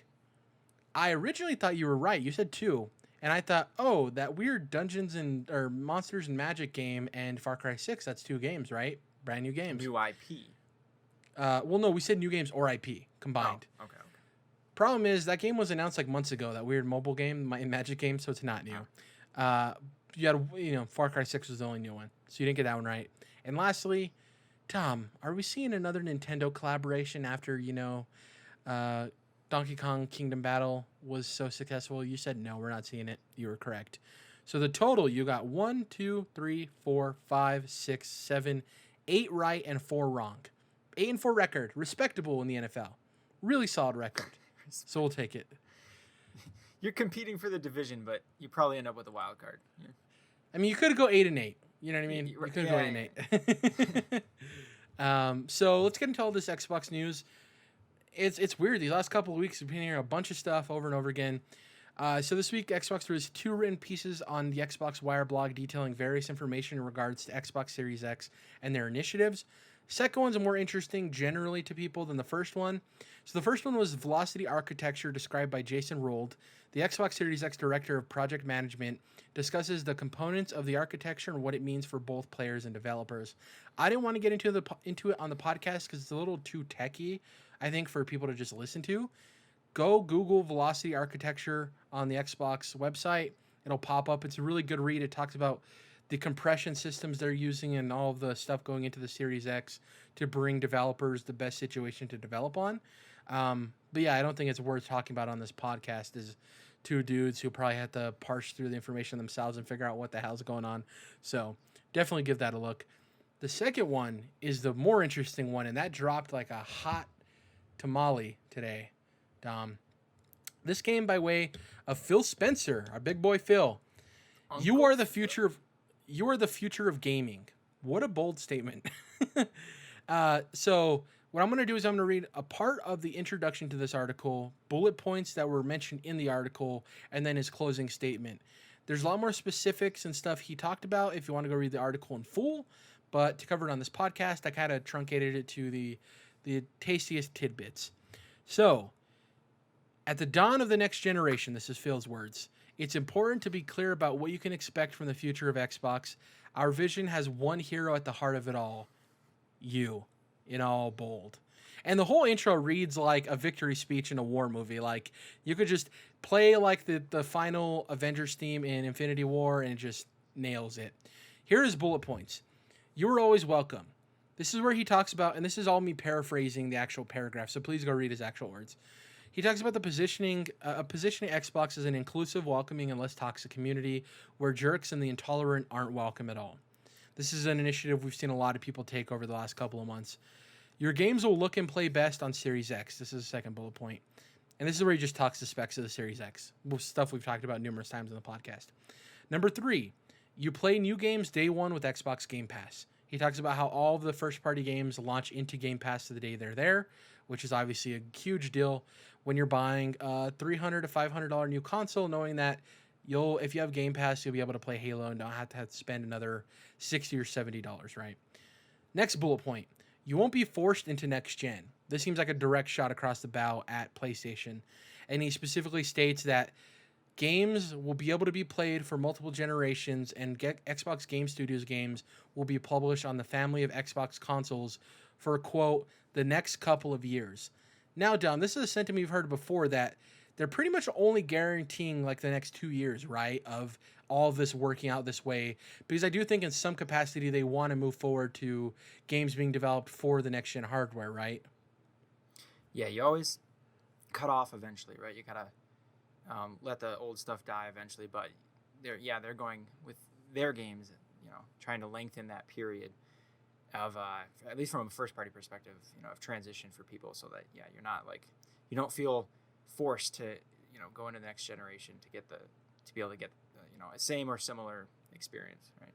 I originally thought you were right. You said 2. And I thought, oh, that weird Dungeons and or Monsters and Magic game and Far Cry 6, that's 2 games, right? Brand new games. New IP. Well, no, we said new games or IP combined. Oh, okay. Problem is that game was announced like months ago. That weird mobile game, Magic game, so it's not new. You had, Far Cry 6 was the only new one, so you didn't get that one right. And lastly, Tom, are we seeing another Nintendo collaboration after Donkey Kong Kingdom Battle was so successful? You said no, we're not seeing it. You were correct. So the total, you got 1, 2, 3, 4, 5, 6, 7, 8 right and 4 wrong. 8-4 record, respectable in the NFL. Really solid record. So we'll take it. You're competing for the division, but you probably end up with a wild card. Yeah. I mean, you could go 8-8. You know what I mean? You could go 8-8. So let's get into all this Xbox news. It's weird. These last couple of weeks, we've been hearing a bunch of stuff over and over again. So this week, Xbox released 2 written pieces on the Xbox Wire blog detailing various information in regards to Xbox Series X and their initiatives. Second one's more interesting generally to people than the first one. So the first one was Velocity Architecture, described by Jason Rold. The Xbox Series X Director of Project Management discusses the components of the architecture and what it means for both players and developers. I didn't want to get into it on the podcast because it's a little too techy, I think, for people to just listen to. Go Google Velocity Architecture on the Xbox website. It'll pop up. It's a really good read. It talks about the compression systems they're using and all of the stuff going into the Series X to bring developers the best situation to develop on. But yeah, I don't think it's worth talking about on this podcast as 2 dudes who probably have to parse through the information themselves and figure out what the hell's going on. So definitely give that a look. The second one is the more interesting one, and that dropped like a hot tamale today, Dom. This came by way of Phil Spencer, our big boy Phil. You are the future of gaming. What a bold statement. So what I'm going to do is I'm going to read a part of the introduction to this article, bullet points that were mentioned in the article, and then his closing statement. There's a lot more specifics and stuff he talked about if you want to go read the article in full, but to cover it on this podcast, I kind of truncated it to the tastiest tidbits. So, at the dawn of the next generation, this is Phil's words, it's important to be clear about what you can expect from the future of Xbox. Our vision has one hero at the heart of it all. You. In all bold. And the whole intro reads like a victory speech in a war movie. Like, you could just play like the final Avengers theme in Infinity War and it just nails it. Here is bullet points. You are always welcome. This is where he talks about, and this is all me paraphrasing the actual paragraph, so please go read his actual words. He talks about the positioning Xbox as an inclusive, welcoming, and less toxic community where jerks and the intolerant aren't welcome at all. This is an initiative we've seen a lot of people take over the last couple of months. Your games will look and play best on Series X. This is the second bullet point. And this is where he just talks the specs of the Series X. Stuff we've talked about numerous times in the podcast. Number 3, you play new games day one with Xbox Game Pass. He talks about how all of the first-party games launch into Game Pass the day they're there, which is obviously a huge deal when you're buying a $300 to $500 new console, knowing that if you have Game Pass, you'll be able to play Halo and don't have to spend another $60 or $70, right? Next bullet point. You won't be forced into next gen. This seems like a direct shot across the bow at PlayStation. And he specifically states that games will be able to be played for multiple generations, and Xbox Game Studios games will be published on the family of Xbox consoles for, quote, the next couple of years. Now, Dom, this is a sentiment you've heard before, that they're pretty much only guaranteeing like the next 2 years, right, of all of this working out this way, because I do think in some capacity they want to move forward to games being developed for the next gen hardware, right? Yeah, you always cut off eventually, right? You gotta let the old stuff die eventually, but they're going with their games, trying to lengthen that period of at least from a first party perspective, of transition for people, so that you're not like, you don't feel forced to go into the next generation to be able to get a same or similar experience, right?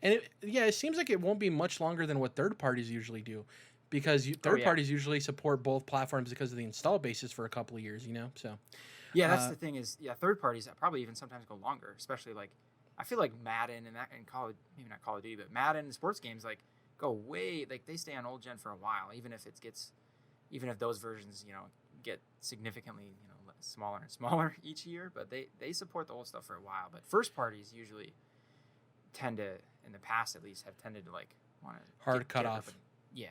And it seems like it won't be much longer than what third parties usually do, because third parties usually support both platforms because of the install bases for a couple of years, so that's the thing is, third parties probably even sometimes go longer, especially like I feel like Madden and Call of, maybe not Call of Duty, but Madden and sports games like go way like they stay on old gen for a while, even if those versions get significantly smaller and smaller each year, but they support the old stuff for a while. But first parties usually tend to, in the past at least, have tended to like want to hard cut off. Yeah.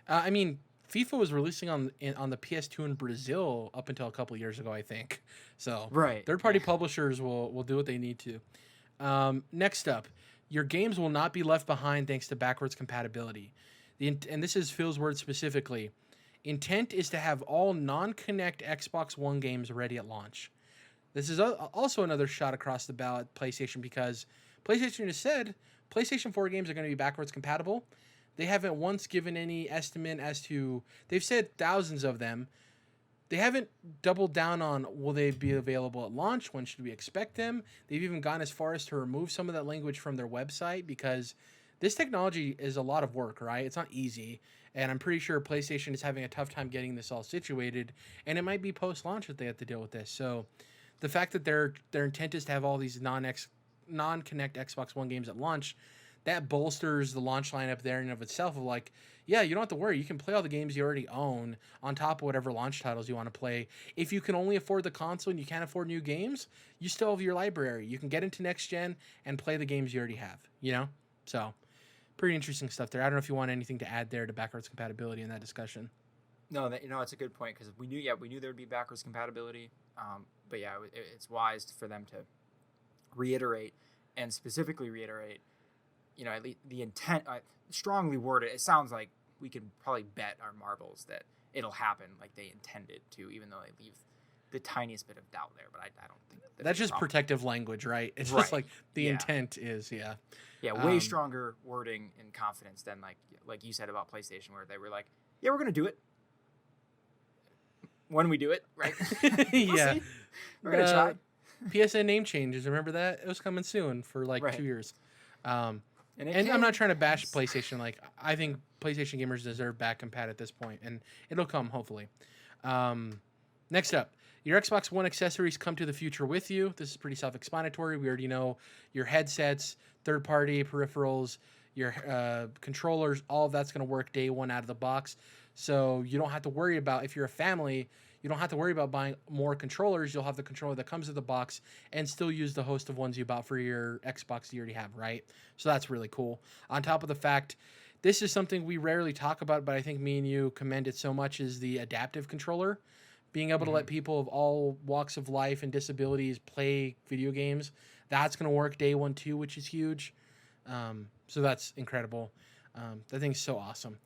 I mean, FIFA was releasing on the PS2 in Brazil up until a couple of years ago, I think. So right, third-party publishers will do what they need to. Next up, your games will not be left behind thanks to backwards compatibility. And this is Phil's word specifically. Intent is to have all non-Connect Xbox One games ready at launch. This is also another shot across the bow at PlayStation because PlayStation has said PlayStation 4 games are going to be backwards compatible. They haven't once given any estimate as to... They've said thousands of them. They haven't doubled down on will they be available at launch, when should we expect them. They've even gone as far as to remove some of that language from their website because this technology is a lot of work, right? It's not easy. And I'm pretty sure PlayStation is having a tough time getting this all situated. And it might be post-launch that they have to deal with this. So the fact that their intent is to have all these non-Connect Xbox One games at launch, that bolsters the launch lineup there in and of itself of like, yeah, you don't have to worry. You can play all the games you already own on top of whatever launch titles you want to play. If you can only afford the console and you can't afford new games, you still have your library. You can get into next gen and play the games you already have, So pretty interesting stuff there. I don't know if you want anything to add there to backwards compatibility in that discussion. No, it's a good point because we knew there would be backwards compatibility. But yeah, it's wise for them to reiterate and specifically reiterate, at least the intent, strongly worded. It sounds like we can probably bet our marbles that it'll happen like they intended to, even though they leave the tiniest bit of doubt there. But I don't think that's just protective language, right? It's just like the intent is, way stronger wording and confidence than like you said about PlayStation, where they were like, yeah, we're gonna do it when we do it, right? Yeah, we're gonna try. PSN name changes. Remember that? It was coming soon for 2 years. And I'm not trying to bash PlayStation. Like, I think PlayStation gamers deserve back compat at this point, and it'll come hopefully. Next up, your Xbox One accessories come to the future with you. This is pretty self-explanatory. We already know your headsets, third-party peripherals, your controllers. All of that's going to work day one out of the box. So you don't have to worry about, if you're a family, you don't have to worry about buying more controllers. You'll have the controller that comes with the box and still use the host of ones you bought for your Xbox you already have, right? So that's really cool. On top of the fact, this is something we rarely talk about, but I think me and you commend it so much, is the adaptive controller. Being able to let people of all walks of life and disabilities play video games. That's going to work day one too, which is huge. So that's incredible. That thing's so awesome.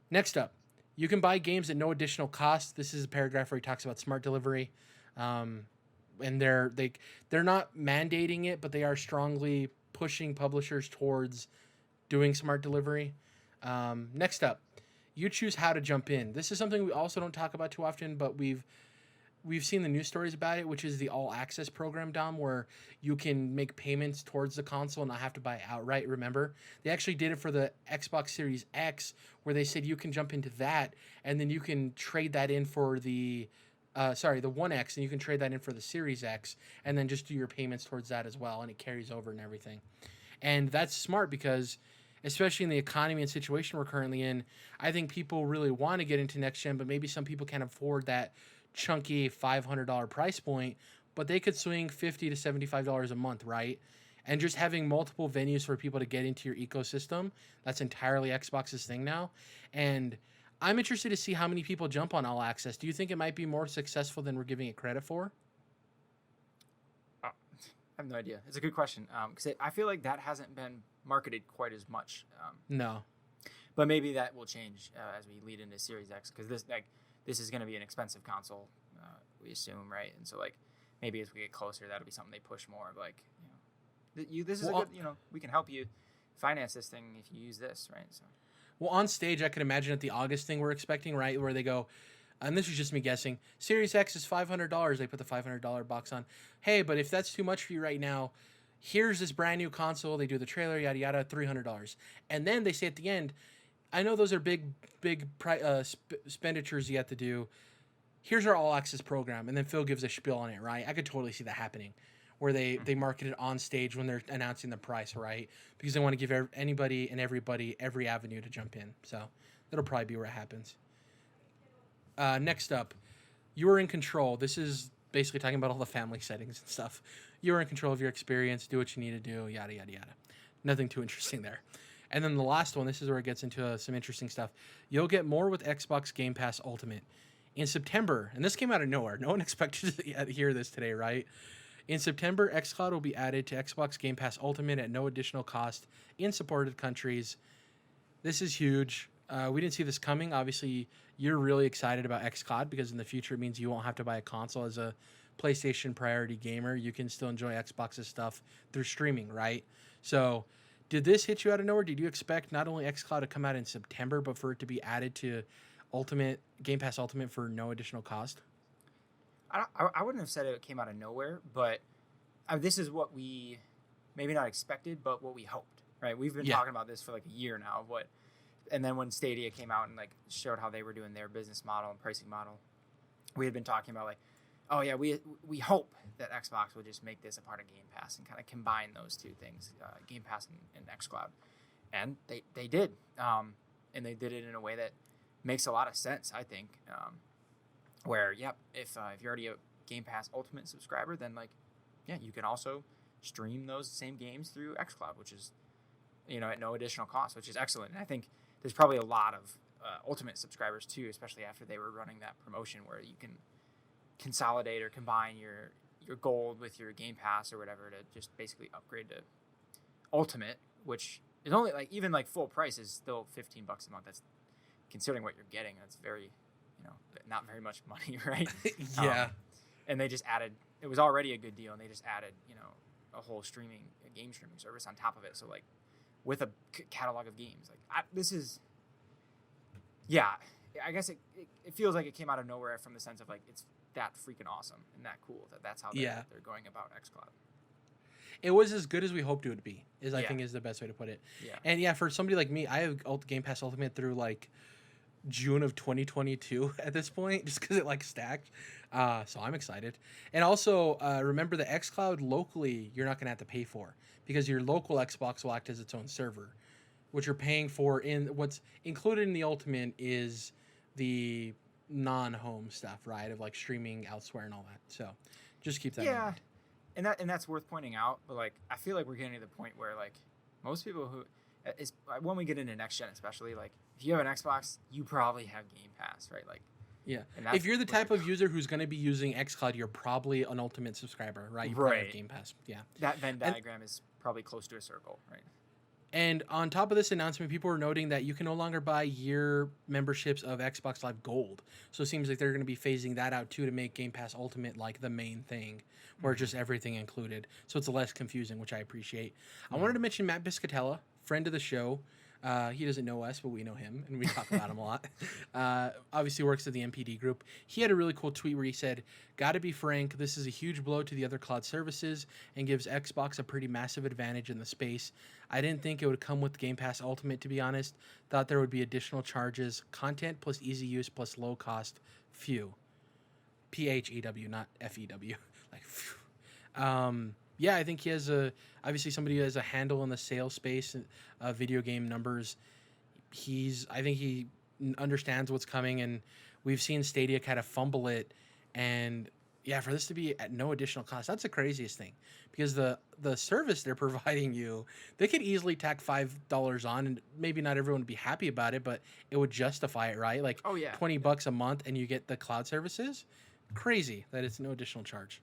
Next up, you can buy games at no additional cost. This is a paragraph where he talks about smart delivery. And they're not mandating it, but they are strongly pushing publishers towards doing smart delivery. Next up, you choose how to jump in. This is something we also don't talk about too often, but we've seen the news stories about it, which is the all access program, Dom, where you can make payments towards the console and not have to buy it outright. Remember, they actually did it for the Xbox Series X, where they said you can jump into that and then you can trade that in for the One X, and you can trade that in for the Series X and then just do your payments towards that as well, and it carries over and everything. And that's smart because, especially in the economy and situation we're currently in, I think people really want to get into next gen, but maybe some people can't afford that chunky $500 price point, but they could swing $50 to $75 a month, right? And just having multiple venues for people to get into your ecosystem, that's entirely Xbox's thing now. And I'm interested to see how many people jump on all access. Do you think it might be more successful than we're giving it credit for? I have no idea. It's a good question, because I feel like that hasn't been marketed quite as much. No. But maybe that will change as we lead into Series X, because this is going to be an expensive console, we assume, right? And so maybe as we get closer, that'll be something they push more of, this is a good, we can help you finance this thing if you use this, right? So. Well, on stage, I can imagine at the August thing we're expecting, right, where they go, and this is just me guessing, Series X is $500. They put the $500 box on. Hey, but if that's too much for you right now, here's this brand new console. They do the trailer, yada, yada, $300. And then they say at the end, I know those are big expenditures you have to do. Here's our all access program. And then Phil gives a spiel on it, right? I could totally see that happening. where they market it on stage when they're announcing the price, right? Because they want to give anybody and everybody every avenue to jump in. So that'll probably be where it happens. Next up, you are in control. This is basically talking about all the family settings and stuff. You are in control of your experience. Do what you need to do. Yada yada yada. Nothing too interesting there. And then the last one, this is where it gets into some interesting stuff. You'll get more with Xbox Game Pass Ultimate. In September, and this came out of nowhere. No one expected to hear this today, right? In September, xCloud will be added to Xbox Game Pass Ultimate at no additional cost in supported countries. This is huge. We didn't see this coming. Obviously, you're really excited about xCloud because in the future it means you won't have to buy a console as a PlayStation priority gamer. You can still enjoy Xbox's stuff through streaming, right? So did this hit you out of nowhere? Did you expect not only xCloud to come out in September, but for it to be added to Ultimate Game Pass Ultimate for no additional cost? I wouldn't have said it came out of nowhere, but this is what we maybe not expected, but what we hoped, right? We've been talking about this for like a year now. And then when Stadia came out and like showed how they were doing their business model and pricing model, we had been talking about like, oh yeah, we hope that Xbox will just make this a part of Game Pass and kind of combine those two things, Game Pass and xCloud, and they did, and they did it in a way that makes a lot of sense, I think. Where if you're already a Game Pass Ultimate subscriber, then like you can also stream those same games through xCloud, which is at no additional cost, which is excellent. And I think there's probably a lot of Ultimate subscribers too, especially after they were running that promotion where you can consolidate or combine your gold with your Game Pass or whatever to just basically upgrade to Ultimate, which is only like even like full price is still $15 a month. That's considering what you're getting. That's very, not very much money, right? Yeah. And they just added. It was already a good deal, and they just added, a whole game streaming service on top of it. So like, with a catalog of games, like this is. Yeah, I guess it feels like it came out of nowhere from the sense of like it's that freaking awesome and that cool that's how they're going about xCloud. It was as good as we hoped it would be, I think is the best way to put it. Yeah. And for somebody like me, I have Game Pass Ultimate through like June of 2022 at this point, just because it like stacked. So I'm excited. And also remember the xCloud locally, you're not going to have to pay for because your local Xbox will act as its own server. What you're paying for what's included in the Ultimate is the non-home stuff, right? Of like streaming elsewhere and all that. So just keep that in mind. And that's worth pointing out. But like, I feel like we're getting to the point where like most people when we get into next gen, especially like if you have an Xbox, you probably have Game Pass, right? Like, if you're the type of user who's going to be using xCloud, you're probably an Ultimate subscriber, right? You probably have Game Pass. Yeah. That Venn diagram is probably close to a circle, right? And on top of this announcement, people were noting that you can no longer buy year memberships of Xbox Live Gold. So it seems like they're going to be phasing that out too to make Game Pass Ultimate like the main thing, where just everything included. So it's less confusing, which I appreciate. I wanted to mention Matt Biscatella, friend of the show. He doesn't know us, but we know him, and we talk about him a lot. Obviously works at the MPD group. He had a really cool tweet where he said, "Gotta be frank, this is a huge blow to the other cloud services and gives Xbox a pretty massive advantage in the space. I didn't think it would come with Game Pass Ultimate, to be honest. Thought there would be additional charges, content plus easy use plus low cost. Phew." PHEW, not FEW. Like, phew. I think he has obviously somebody who has a handle in the sales space, video game numbers. I think he understands what's coming, and we've seen Stadia kind of fumble it. And for this to be at no additional cost, that's the craziest thing, because the service they're providing you, they could easily tack $5 on, and maybe not everyone would be happy about it, but it would justify it, right? Like $20 a month, and you get the cloud services. Crazy that it's no additional charge.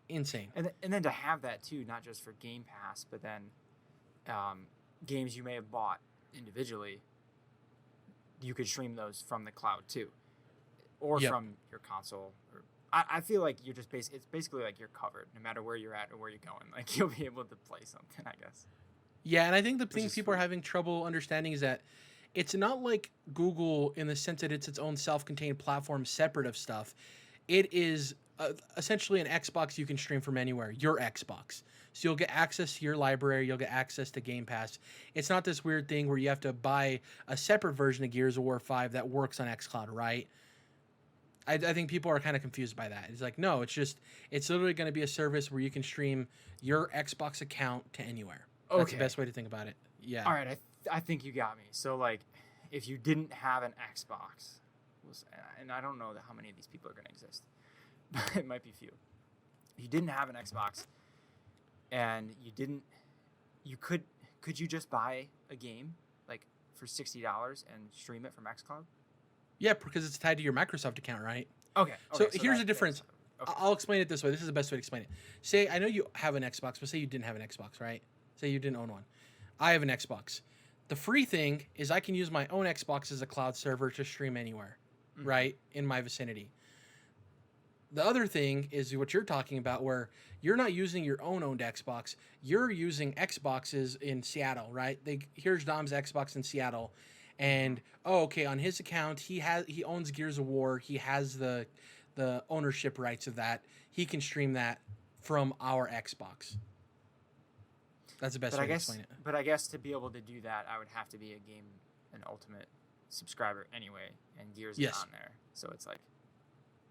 Insane. And then to have that too, not just for Game Pass, but then games you may have bought individually, you could stream those from the cloud too, or from your console. Or I feel like you're just it's basically like you're covered no matter where you're at or where you're going. Like you'll be able to play something, I guess. Yeah, and I think the thing people are having trouble understanding is that it's not like Google in the sense that it's its own self-contained platform separate of stuff. It is essentially an Xbox you can stream from anywhere, your Xbox. So you'll get access to your library, you'll get access to Game Pass. It's not this weird thing where you have to buy a separate version of Gears of War 5 that works on xCloud, right? I think people are kind of confused by that. It's like, no, it's literally going to be a service where you can stream your Xbox account to anywhere. That's the best way to think about it. Yeah. All right, I think you got me. So like, if you didn't have an Xbox, and I don't know how many of these people are going to exist, but it might be few. If you didn't have an Xbox, and could you just buy a game like for $60 and stream it from xCloud? Yeah, because it's tied to your Microsoft account, right? Okay. So here's the difference. Okay. I'll explain it this way. This is the best way to explain it. Say, I know you have an Xbox, but say you didn't have an Xbox, right? Say you didn't own one. I have an Xbox. The free thing is I can use my own Xbox as a cloud server to stream anywhere, right, in my vicinity. The other thing is what you're talking about, where you're not using your owned Xbox. You're using Xboxes in Seattle, right? Here's Dom's Xbox in Seattle. And on his account, he owns Gears of War. He has the ownership rights of that. He can stream that from our Xbox. That's the best way to explain it. But I guess to be able to do that, I would have to be an Ultimate subscriber anyway, and Gears is on there. So it's like,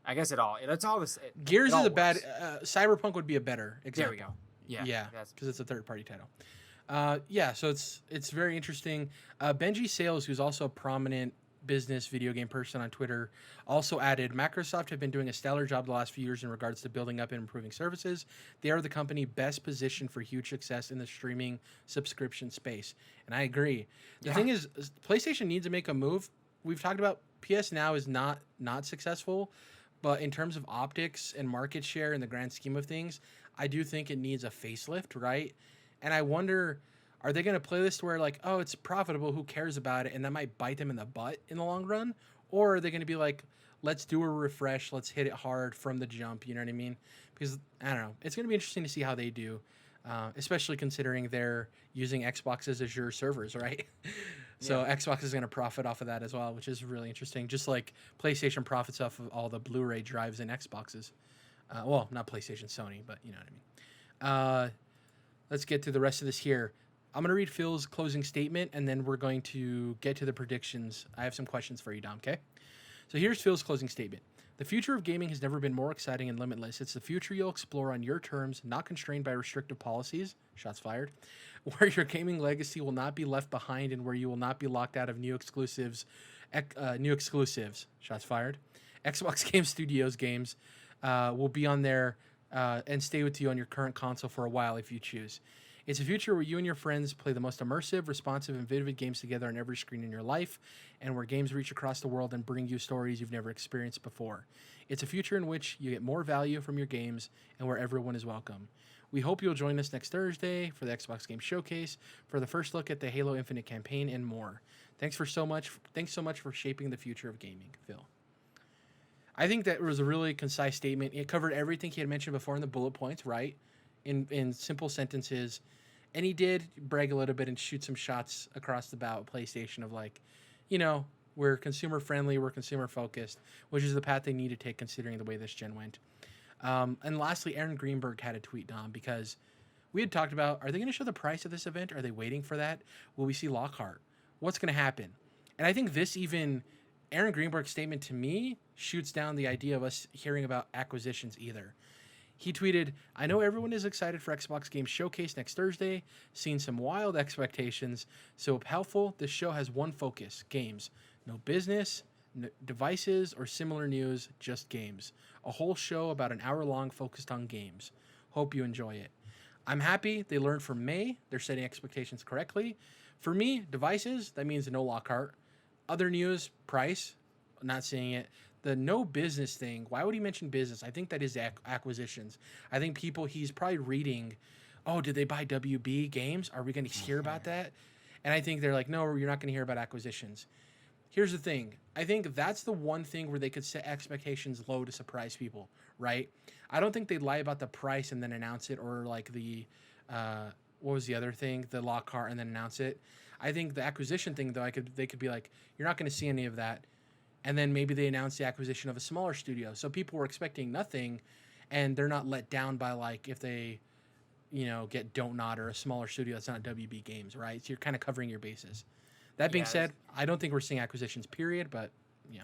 I guess that's all this. Gears is a bad. Cyberpunk would be a better example. There we go. Yeah, because it's a third-party title. So it's very interesting. Benji Sales, who's also a prominent business video game person on Twitter, also added, Microsoft have been doing a stellar job the last few years in regards to building up and improving services. They are the company best positioned for huge success in the streaming subscription space. And I agree. The thing is, PlayStation needs to make a move. We've talked about PS Now is not successful, but in terms of optics and market share in the grand scheme of things, I do think it needs a facelift, right? And I wonder, are they going to play this to where like, oh, it's profitable, who cares about it, and that might bite them in the butt in the long run? Or are they going to be like, let's do a refresh, let's hit it hard from the jump, you know what I mean? Because, I don't know, it's going to be interesting to see how they do, especially considering they're using Xboxes as your servers, right? So Xbox is going to profit off of that as well, which is really interesting, just like PlayStation profits off of all the Blu-ray drives in Xboxes. Well, not PlayStation, Sony, but you know what I mean. Let's get to the rest of this here. I'm going to read Phil's closing statement, and then we're going to get to the predictions. I have some questions for you, Dom, okay? So here's Phil's closing statement. The future of gaming has never been more exciting and limitless. It's the future you'll explore on your terms, not constrained by restrictive policies. Shots fired. Where your gaming legacy will not be left behind and where you will not be locked out of new exclusives. Shots fired. Xbox Game Studios games will be on there and stay with you on your current console for a while if you choose. It's a future where you and your friends play the most immersive, responsive, and vivid games together on every screen in your life, and where games reach across the world and bring you stories you've never experienced before. It's a future in which you get more value from your games and where everyone is welcome. We hope you'll join us next Thursday for the Xbox Game Showcase for the first look at the Halo Infinite campaign and more. Thanks so much for shaping the future of gaming, Phil. I think that was a really concise statement. It covered everything he had mentioned before in the bullet points, right? In simple sentences. And he did brag a little bit and shoot some shots across the bow at PlayStation of like, you know, we're consumer friendly, we're consumer focused, which is the path they need to take considering the way this gen went. And lastly, Aaron Greenberg had a tweet, Dom, because we had talked about, are they going to show the price of this event? Are they waiting for that? Will we see Lockhart? What's going to happen? And I think Aaron Greenberg's statement to me shoots down the idea of us hearing about acquisitions either. He tweeted, I know everyone is excited for Xbox Game Showcase next Thursday, seen some wild expectations, so if helpful, this show has one focus, games. No business, no devices, or similar news, just games. A whole show about an hour long focused on games. Hope you enjoy it. I'm happy they learned from May. They're setting expectations correctly. For me, devices, that means no Lockhart. Other news, price, not seeing it. The no business thing, why would he mention business? I think that is acquisitions. I think he's probably reading, oh, did they buy WB Games? Are we going to hear about that? And I think they're like, no, you're not going to hear about acquisitions. Here's the thing. I think that's the one thing where they could set expectations low to surprise people, right? I don't think they'd lie about the price and then announce it, or like the, what was the other thing? The Lockhart and then announce it. I think the acquisition thing, though, they could be like, you're not going to see any of that. And then maybe they announce the acquisition of a smaller studio. So people were expecting nothing, and they're not let down by, like, if they, you know, get Don't Nod or a smaller studio that's not WB Games, right? So you're kind of covering your bases. That being said, I don't think we're seeing acquisitions, period, but yeah.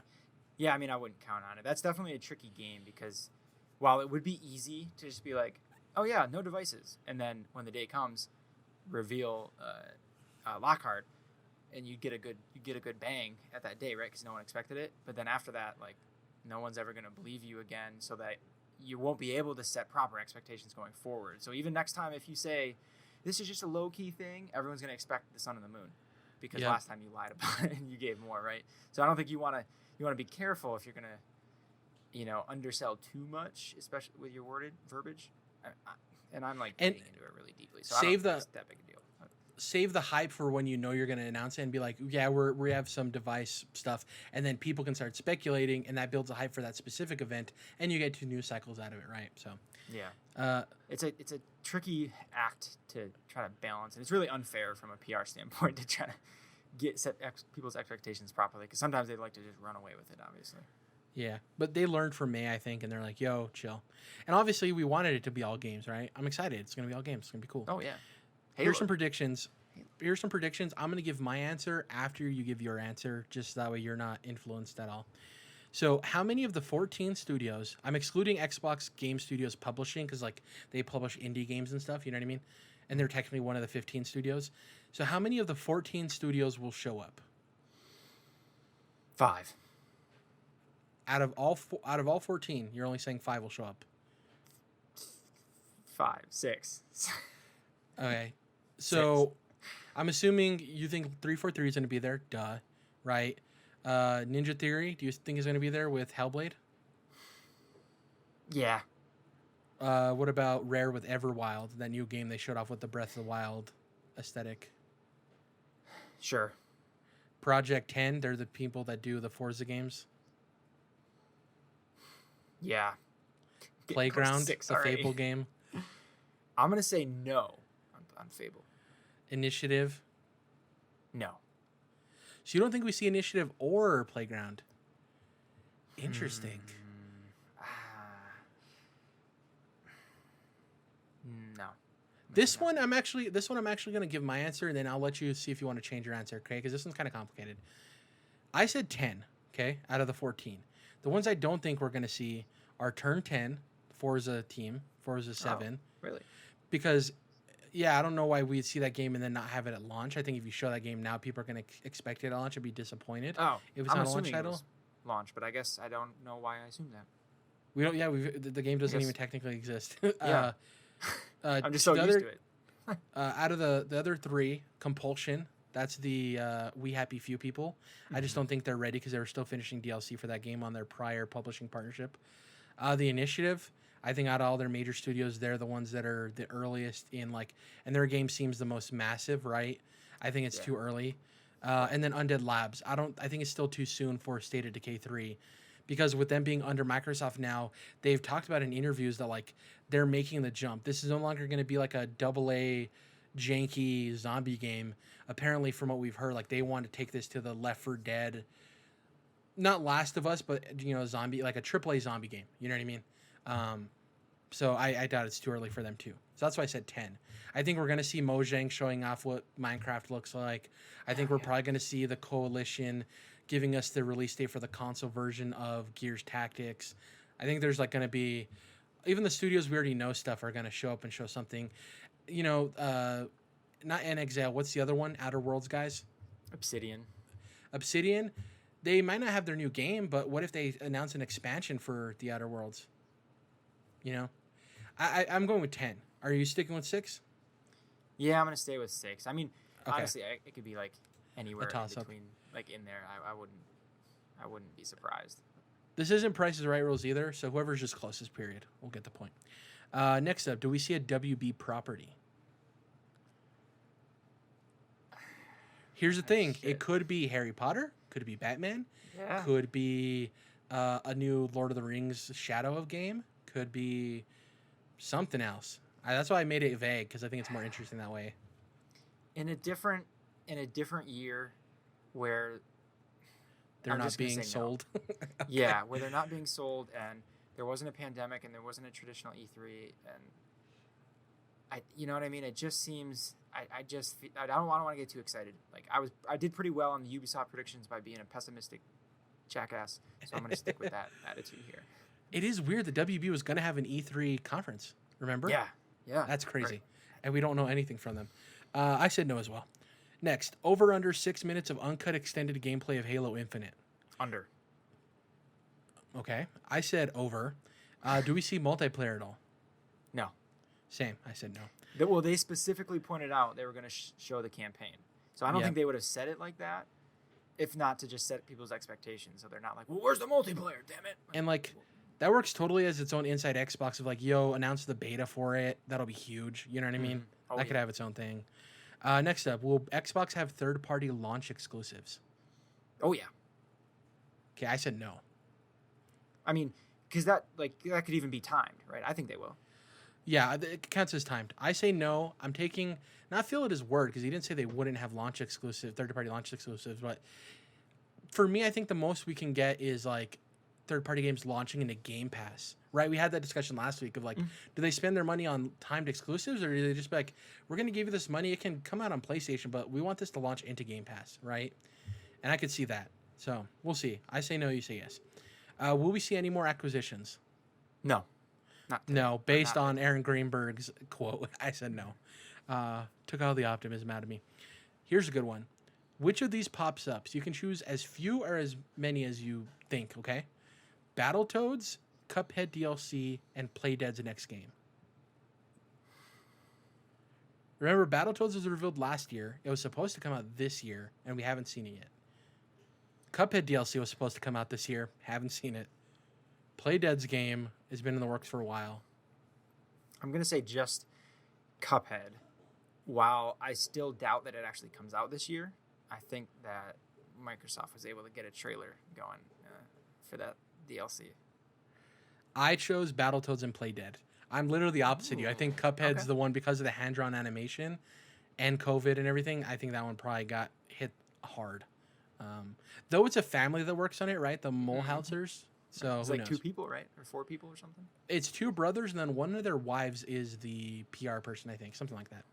Yeah, I mean, I wouldn't count on it. That's definitely a tricky game because while it would be easy to just be like, oh yeah, no devices, and then when the day comes, reveal Lockhart, and you get a good bang at that day, right? Because no one expected it. But then after that, like, no one's ever gonna believe you again, so that you won't be able to set proper expectations going forward. So even next time, if you say this is just a low key thing, everyone's gonna expect the sun and the moon, because last time you lied about it and you gave more, right? So I don't think you want to be careful if you're gonna, undersell too much, especially with your worded verbiage. And I'm like getting into it really deeply, so I don't think it's that big a deal. Save the hype for when you know you're going to announce it and be like, yeah, we have some device stuff, and then people can start speculating, and that builds a hype for that specific event, and you get 2 news cycles out of it, right? So yeah, it's a tricky act to try to balance, and it's really unfair from a PR standpoint to try to set people's expectations properly, because sometimes they like to just run away with it, obviously. Yeah, but they learned from May, I think, and they're like, yo, chill. And obviously we wanted it to be all games, right? I'm excited. It's going to be all games. It's going to be cool. Oh yeah. Here's some predictions. I'm going to give my answer after you give your answer, just that way you're not influenced at all. So how many of the 14 studios, I'm excluding Xbox Game Studios Publishing, because like they publish indie games and stuff, you know what I mean? And they're technically one of the 15 studios. So how many of the 14 studios will show up? 5. Out of all 14, you're only saying 5 will show up. 5, 6. Okay. So 6. I'm assuming you think 343 is going to be there. Duh. Right. Ninja Theory, do you think is going to be there with Hellblade? Yeah. What about Rare with Everwild, that new game they showed off with the Breath of the Wild aesthetic? Sure. Project 10, they're the people that do the Forza games. Yeah. Playground, the Fable game. I'm going to say no on Fable. Initiative. No. So you don't think we see Initiative or Playground? Interesting. No. This one I'm actually going to give my answer, and then I'll let you see if you want to change your answer, okay? Because this one's kind of complicated. I said 10, okay, out of the 14. The ones I don't think we're going to see are Turn 10, Forza team, Forza 7. Oh, really? Because, yeah, I don't know why we'd see that game and then not have it at launch. I think if you show that game now, people are going to expect it at launch and be disappointed. Oh, if it's not a launch title. Launch, but I guess I don't know why I assumed that. We don't. Yeah, the game doesn't even technically exist. Yeah. I'm just so used to it. Out of the other 3, Compulsion. That's the We Happy Few people. I just don't think they're ready because they were still finishing DLC for that game on their prior publishing partnership. The Initiative, I think out of all their major studios, they're the ones that are the earliest in and their game seems the most massive, right? I think it's too early. And then Undead Labs. I think it's still too soon for State of Decay 3. Because with them being under Microsoft now, they've talked about in interviews that they're making the jump. This is no longer going to be like a AA janky zombie game. Apparently, from what we've heard, they want to take this to the Left 4 Dead, not Last of Us, but zombie, like a AAA zombie game. You know what I mean? So I doubt it's too early for them too. So that's why I said 10. I think we're going to see Mojang showing off what Minecraft looks like. I think we're probably going to see the Coalition giving us the release date for the console version of Gears Tactics. I think there's going to be, even the studios we already know stuff are going to show up and show something. Not NXL. What's the other one? Outer Worlds guys? Obsidian. They might not have their new game, but what if they announce an expansion for the Outer Worlds? I'm going with 10. Are you sticking with 6? Yeah, I'm going to stay with 6. I mean, honestly, it could be anywhere in between, in there. I wouldn't be surprised. This isn't Price is Right rules either, so whoever's just closest, period. We'll get the point. Next up, do we see a WB property? Here's the thing. It could be Harry Potter. Could be Batman. Yeah. Could be a new Lord of the Rings Shadow of game. Could be something else. That's why I made it vague, because I think it's more interesting that way. In a different year where they're not being sold. Okay. Yeah, where they're not being sold, and there wasn't a pandemic, and there wasn't a traditional E3, and you know what I mean? It just seems I don't want to get too excited. I did pretty well on the Ubisoft predictions by being a pessimistic jackass. So I'm going to stick with that attitude here. It is weird that WB was going to have an E3 conference. Remember? Yeah. That's crazy. Right. And we don't know anything from them. I said no as well. Next, over under 6 minutes of uncut extended gameplay of Halo Infinite. Under. Okay. I said over. Do we see multiplayer at all? No. Same. I said no. Well, they specifically pointed out they were going to show the campaign. So I don't think they would have said it like that, if not to just set people's expectations. So they're not like, well, where's the multiplayer? Damn it. And like, that works totally as its own inside Xbox of like, yo, announce the beta for it. That'll be huge. You know what I mean? Oh, that could have its own thing. Next up, will Xbox have third-party launch exclusives? Oh, yeah. Okay, I said no. I mean, because that could even be timed, right? I think they will. Yeah, it counts as timed. I say no. I'm taking not Phil at his word because he didn't say they wouldn't have third-party launch exclusives. But for me, I think the most we can get is like third-party games launching into Game Pass, right? We had that discussion last week of like, do they spend their money on timed exclusives or do they just be like, we're going to give you this money. It can come out on PlayStation, but we want this to launch into Game Pass, right? And I could see that. So we'll see. I say no. You say yes. Will we see any more acquisitions? No. No, based on Aaron Greenberg's quote, I said no. Took all the optimism out of me. Here's a good one. Which of these pops up? So you can choose as few or as many as you think, okay? Battletoads, Cuphead DLC, and Playdead's next game. Remember, Battletoads was revealed last year. It was supposed to come out this year, and we haven't seen it yet. Cuphead DLC was supposed to come out this year. Haven't seen it. Playdead's game has been in the works for a while. I'm going to say just Cuphead. While I still doubt that it actually comes out this year, I think that Microsoft was able to get a trailer going for that DLC. I chose Battletoads and Playdead. I'm literally the opposite of you. I think Cuphead's the one because of the hand-drawn animation and COVID and everything. I think that one probably got hit hard. Though it's a family that works on it, right? The Mulhousers. So it's who like knows? 2 people, right? Or 4 people or something? It's 2 brothers, and then one of their wives is the PR person, I think. Something like that.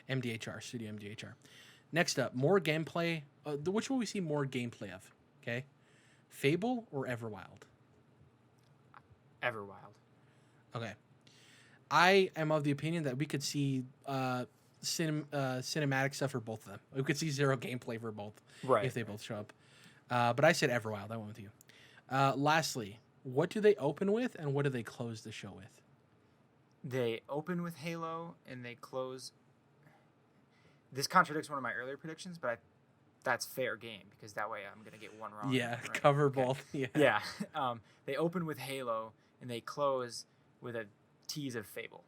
MDHR, Studio MDHR. Next up, more gameplay. Which will we see more gameplay of? Okay. Fable or Everwild? Everwild. Okay. I am of the opinion that we could see cinematic stuff for both of them. We could see 0 gameplay for both if they both show up. But I said Everwild. I went with you. Lastly, what do they open with and what do they close the show with? They open with Halo and they close. This contradicts one of my earlier predictions, but that's fair game because that way I'm going to get one wrong. Yeah, right? cover both. Yeah. Yeah. They open with Halo and they close with a tease of Fable.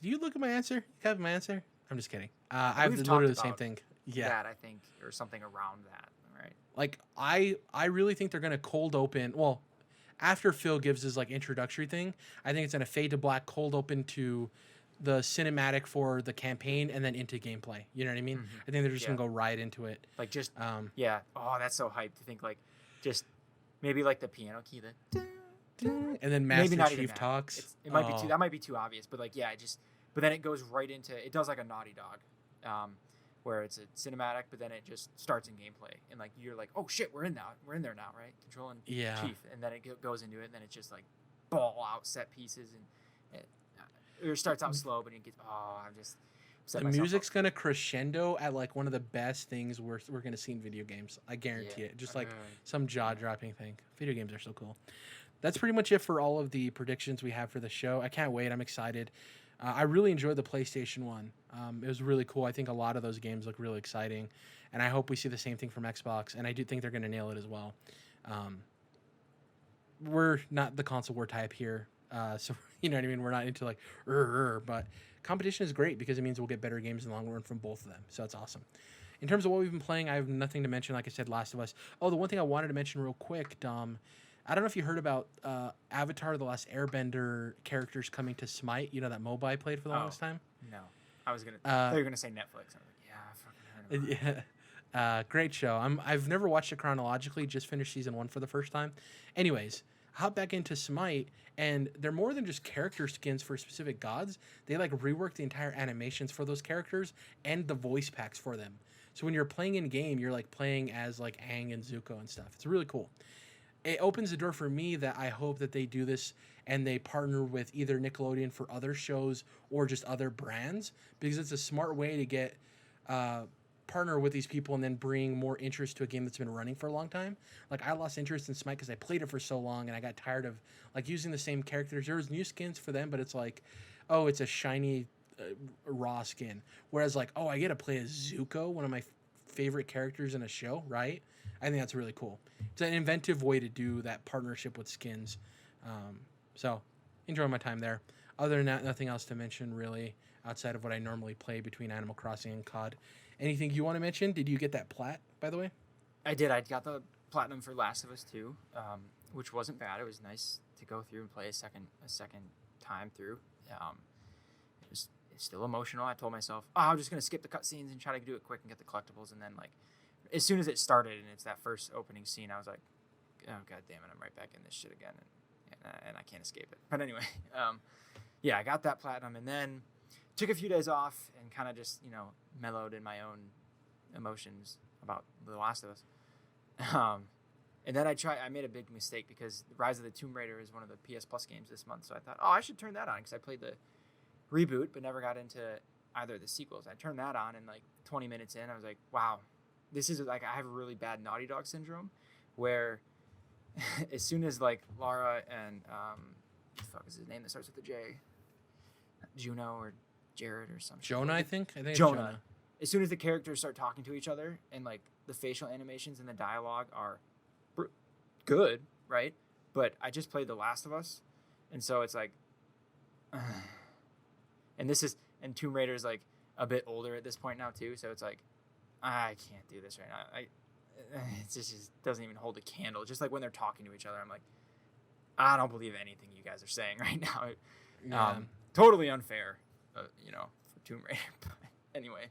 Did you look at my answer? You have my answer? I'm just kidding. I have We've literally the talked same about thing. Yeah. That, I think, or something around that, right? Like, I really think they're going to cold open. Well, after Phil gives his, like, introductory thing, I think it's going to fade to black, cold open to the cinematic for the campaign, and then into gameplay. You know what I mean? I think they're just going to go right into it. Like, just, yeah. Oh, that's so hyped to think, like, just maybe, like, the piano key, and then Master Chief talks. It might be too, that might be too obvious, but, like, yeah, but then it goes right into, it does like a Naughty Dog, where it's a cinematic, but then it just starts in gameplay, and like you're like, oh shit, we're in there now, right? Controlling Chief, and then it goes into it, and then it's just like ball out set pieces, and it starts out slow, but it gets I'm just the music's gonna crescendo at like one of the best things we're gonna see in video games. I guarantee it. Just like some jaw dropping thing. Video games are so cool. That's pretty much it for all of the predictions we have for the show. I can't wait. I'm excited. I really enjoyed the PlayStation 1. It was really cool. I think a lot of those games look really exciting, and I hope we see the same thing from Xbox, and I do think they're going to nail it as well. We're not the console war type here, so you know what I mean? We're not into like, but competition is great because it means we'll get better games in the long run from both of them, so that's awesome. In terms of what we've been playing, I have nothing to mention. Like I said, Last of Us. Oh, the one thing I wanted to mention real quick, Dom, I don't know if you heard about Avatar: The Last Airbender characters coming to Smite. You know that mobile I played for the longest time? No. I was going to... I thought you were going to say Netflix. I was like, yeah, I fucking heard about it. Great show. I've never watched it chronologically. Just finished season 1 for the first time. Anyways, hop back into Smite, and they're more than just character skins for specific gods. They like rework the entire animations for those characters and the voice packs for them. So when you're playing in game, you're like playing as like Aang and Zuko and stuff. It's really cool. It opens the door for me that I hope that they do this and they partner with either Nickelodeon for other shows or just other brands, because it's a smart way to get partner with these people and then bring more interest to a game that's been running for a long time. Like, I lost interest in Smite because I played it for so long and I got tired of like using the same characters. There was new skins for them, but it's like, oh, it's a shiny raw skin. Whereas like, oh, I get to play as Zuko, one of my favorite characters in a show, right? I think that's really cool. It's an inventive way to do that partnership with skins. So enjoy my time there. Other than that, nothing else to mention really outside of what I normally play between Animal Crossing and COD. Anything you want to mention? Did you get that plat, by the way? I did. I got the platinum for Last of Us 2, which wasn't bad. It was nice to go through and play a second time through. It's still emotional. I told myself, oh, I'm just going to skip the cutscenes and try to do it quick and get the collectibles. And then, like, as soon as it started and it's that first opening scene, I was like, oh, God damn it, I'm right back in this shit again. And I can't escape it. But anyway, yeah, I got that platinum and then took a few days off and kind of just, mellowed in my own emotions about The Last of Us. And then I made a big mistake because Rise of the Tomb Raider is one of the PS Plus games this month. So I thought, oh, I should turn that on because I played the reboot but never got into either of the sequels. I turned that on and like 20 minutes in, I was like, wow, this is like, I have a really bad Naughty Dog syndrome where as soon as like Lara and what the fuck is his name that starts with a J? Juno or Jerrad or something. Jonah, I think it's Jonah. As soon as the characters start talking to each other and like the facial animations and the dialogue are good, right? But I just played The Last of Us, and so it's like, and Tomb Raider is like a bit older at this point now too, so it's like, I can't do this right now. It just doesn't even hold a candle. Just like when they're talking to each other, I'm like, I don't believe anything you guys are saying right now. Yeah. Totally unfair, for Tomb Raider. But anyway,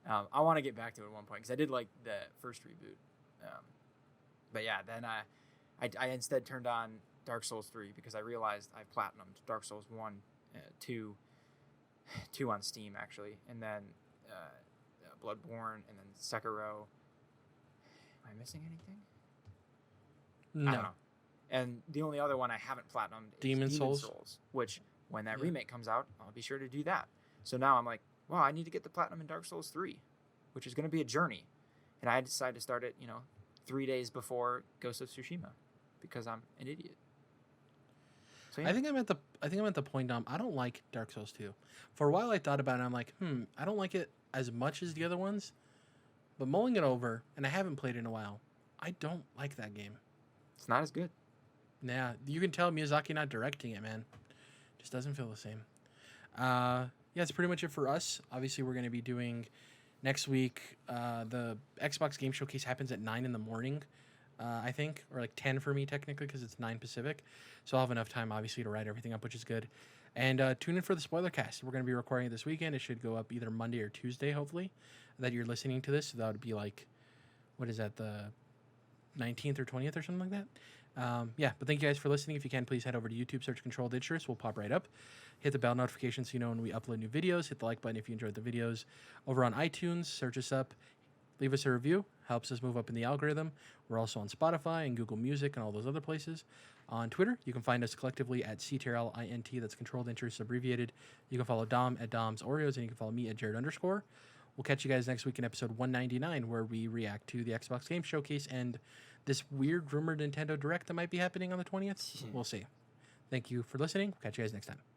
I want to get back to it at one point because I did like the first reboot. But yeah, then I instead turned on Dark Souls 3 because I realized I platinumed Dark Souls 1, 2 on Steam actually, and then Bloodborne, and then Sekiro. Am I missing anything? No. I don't know. And the only other one I haven't platinumed is Demon Souls, which when that remake comes out, I'll be sure to do that. So now I'm like, well, I need to get the platinum in Dark Souls 3, which is going to be a journey. And I decided to start it, 3 days before Ghost of Tsushima because I'm an idiot. So, yeah. I think I'm at the point, Dom. I don't like Dark Souls 2. For a while I thought about it, and I'm like, I don't like it as much as the other ones. But mulling it over, and I haven't played it in a while, I don't like that game. It's not as good. Yeah, you can tell Miyazaki not directing it, man. Just doesn't feel the same. Yeah, that's pretty much it for us. Obviously, we're going to be doing next week. The Xbox Game Showcase happens at 9 in the morning, I think, or like 10 for me technically because it's 9 Pacific. So I'll have enough time, obviously, to write everything up, which is good. And tune in for the spoiler cast. We're going to be recording it this weekend. It should go up either Monday or Tuesday, hopefully, that you're listening to this. So that would be like, what is that, the 19th or 20th or something like that? Yeah, but thank you guys for listening. If you can, please head over to YouTube, search Controlled Interest. We'll pop right up. Hit the bell notification so you know when we upload new videos. Hit the like button if you enjoyed the videos. Over on iTunes, search us up. Leave us a review. Helps us move up in the algorithm. We're also on Spotify and Google Music and all those other places. On Twitter, you can find us collectively at CTRLINT. That's Controlled Interest abbreviated. You can follow Dom at Dom's Oreos, and you can follow me at Jerrad_. We'll catch you guys next week in episode 199, where we react to the Xbox Game Showcase and this weird rumored Nintendo Direct that might be happening on the 20th. We'll see. Thank you for listening. We'll catch you guys next time.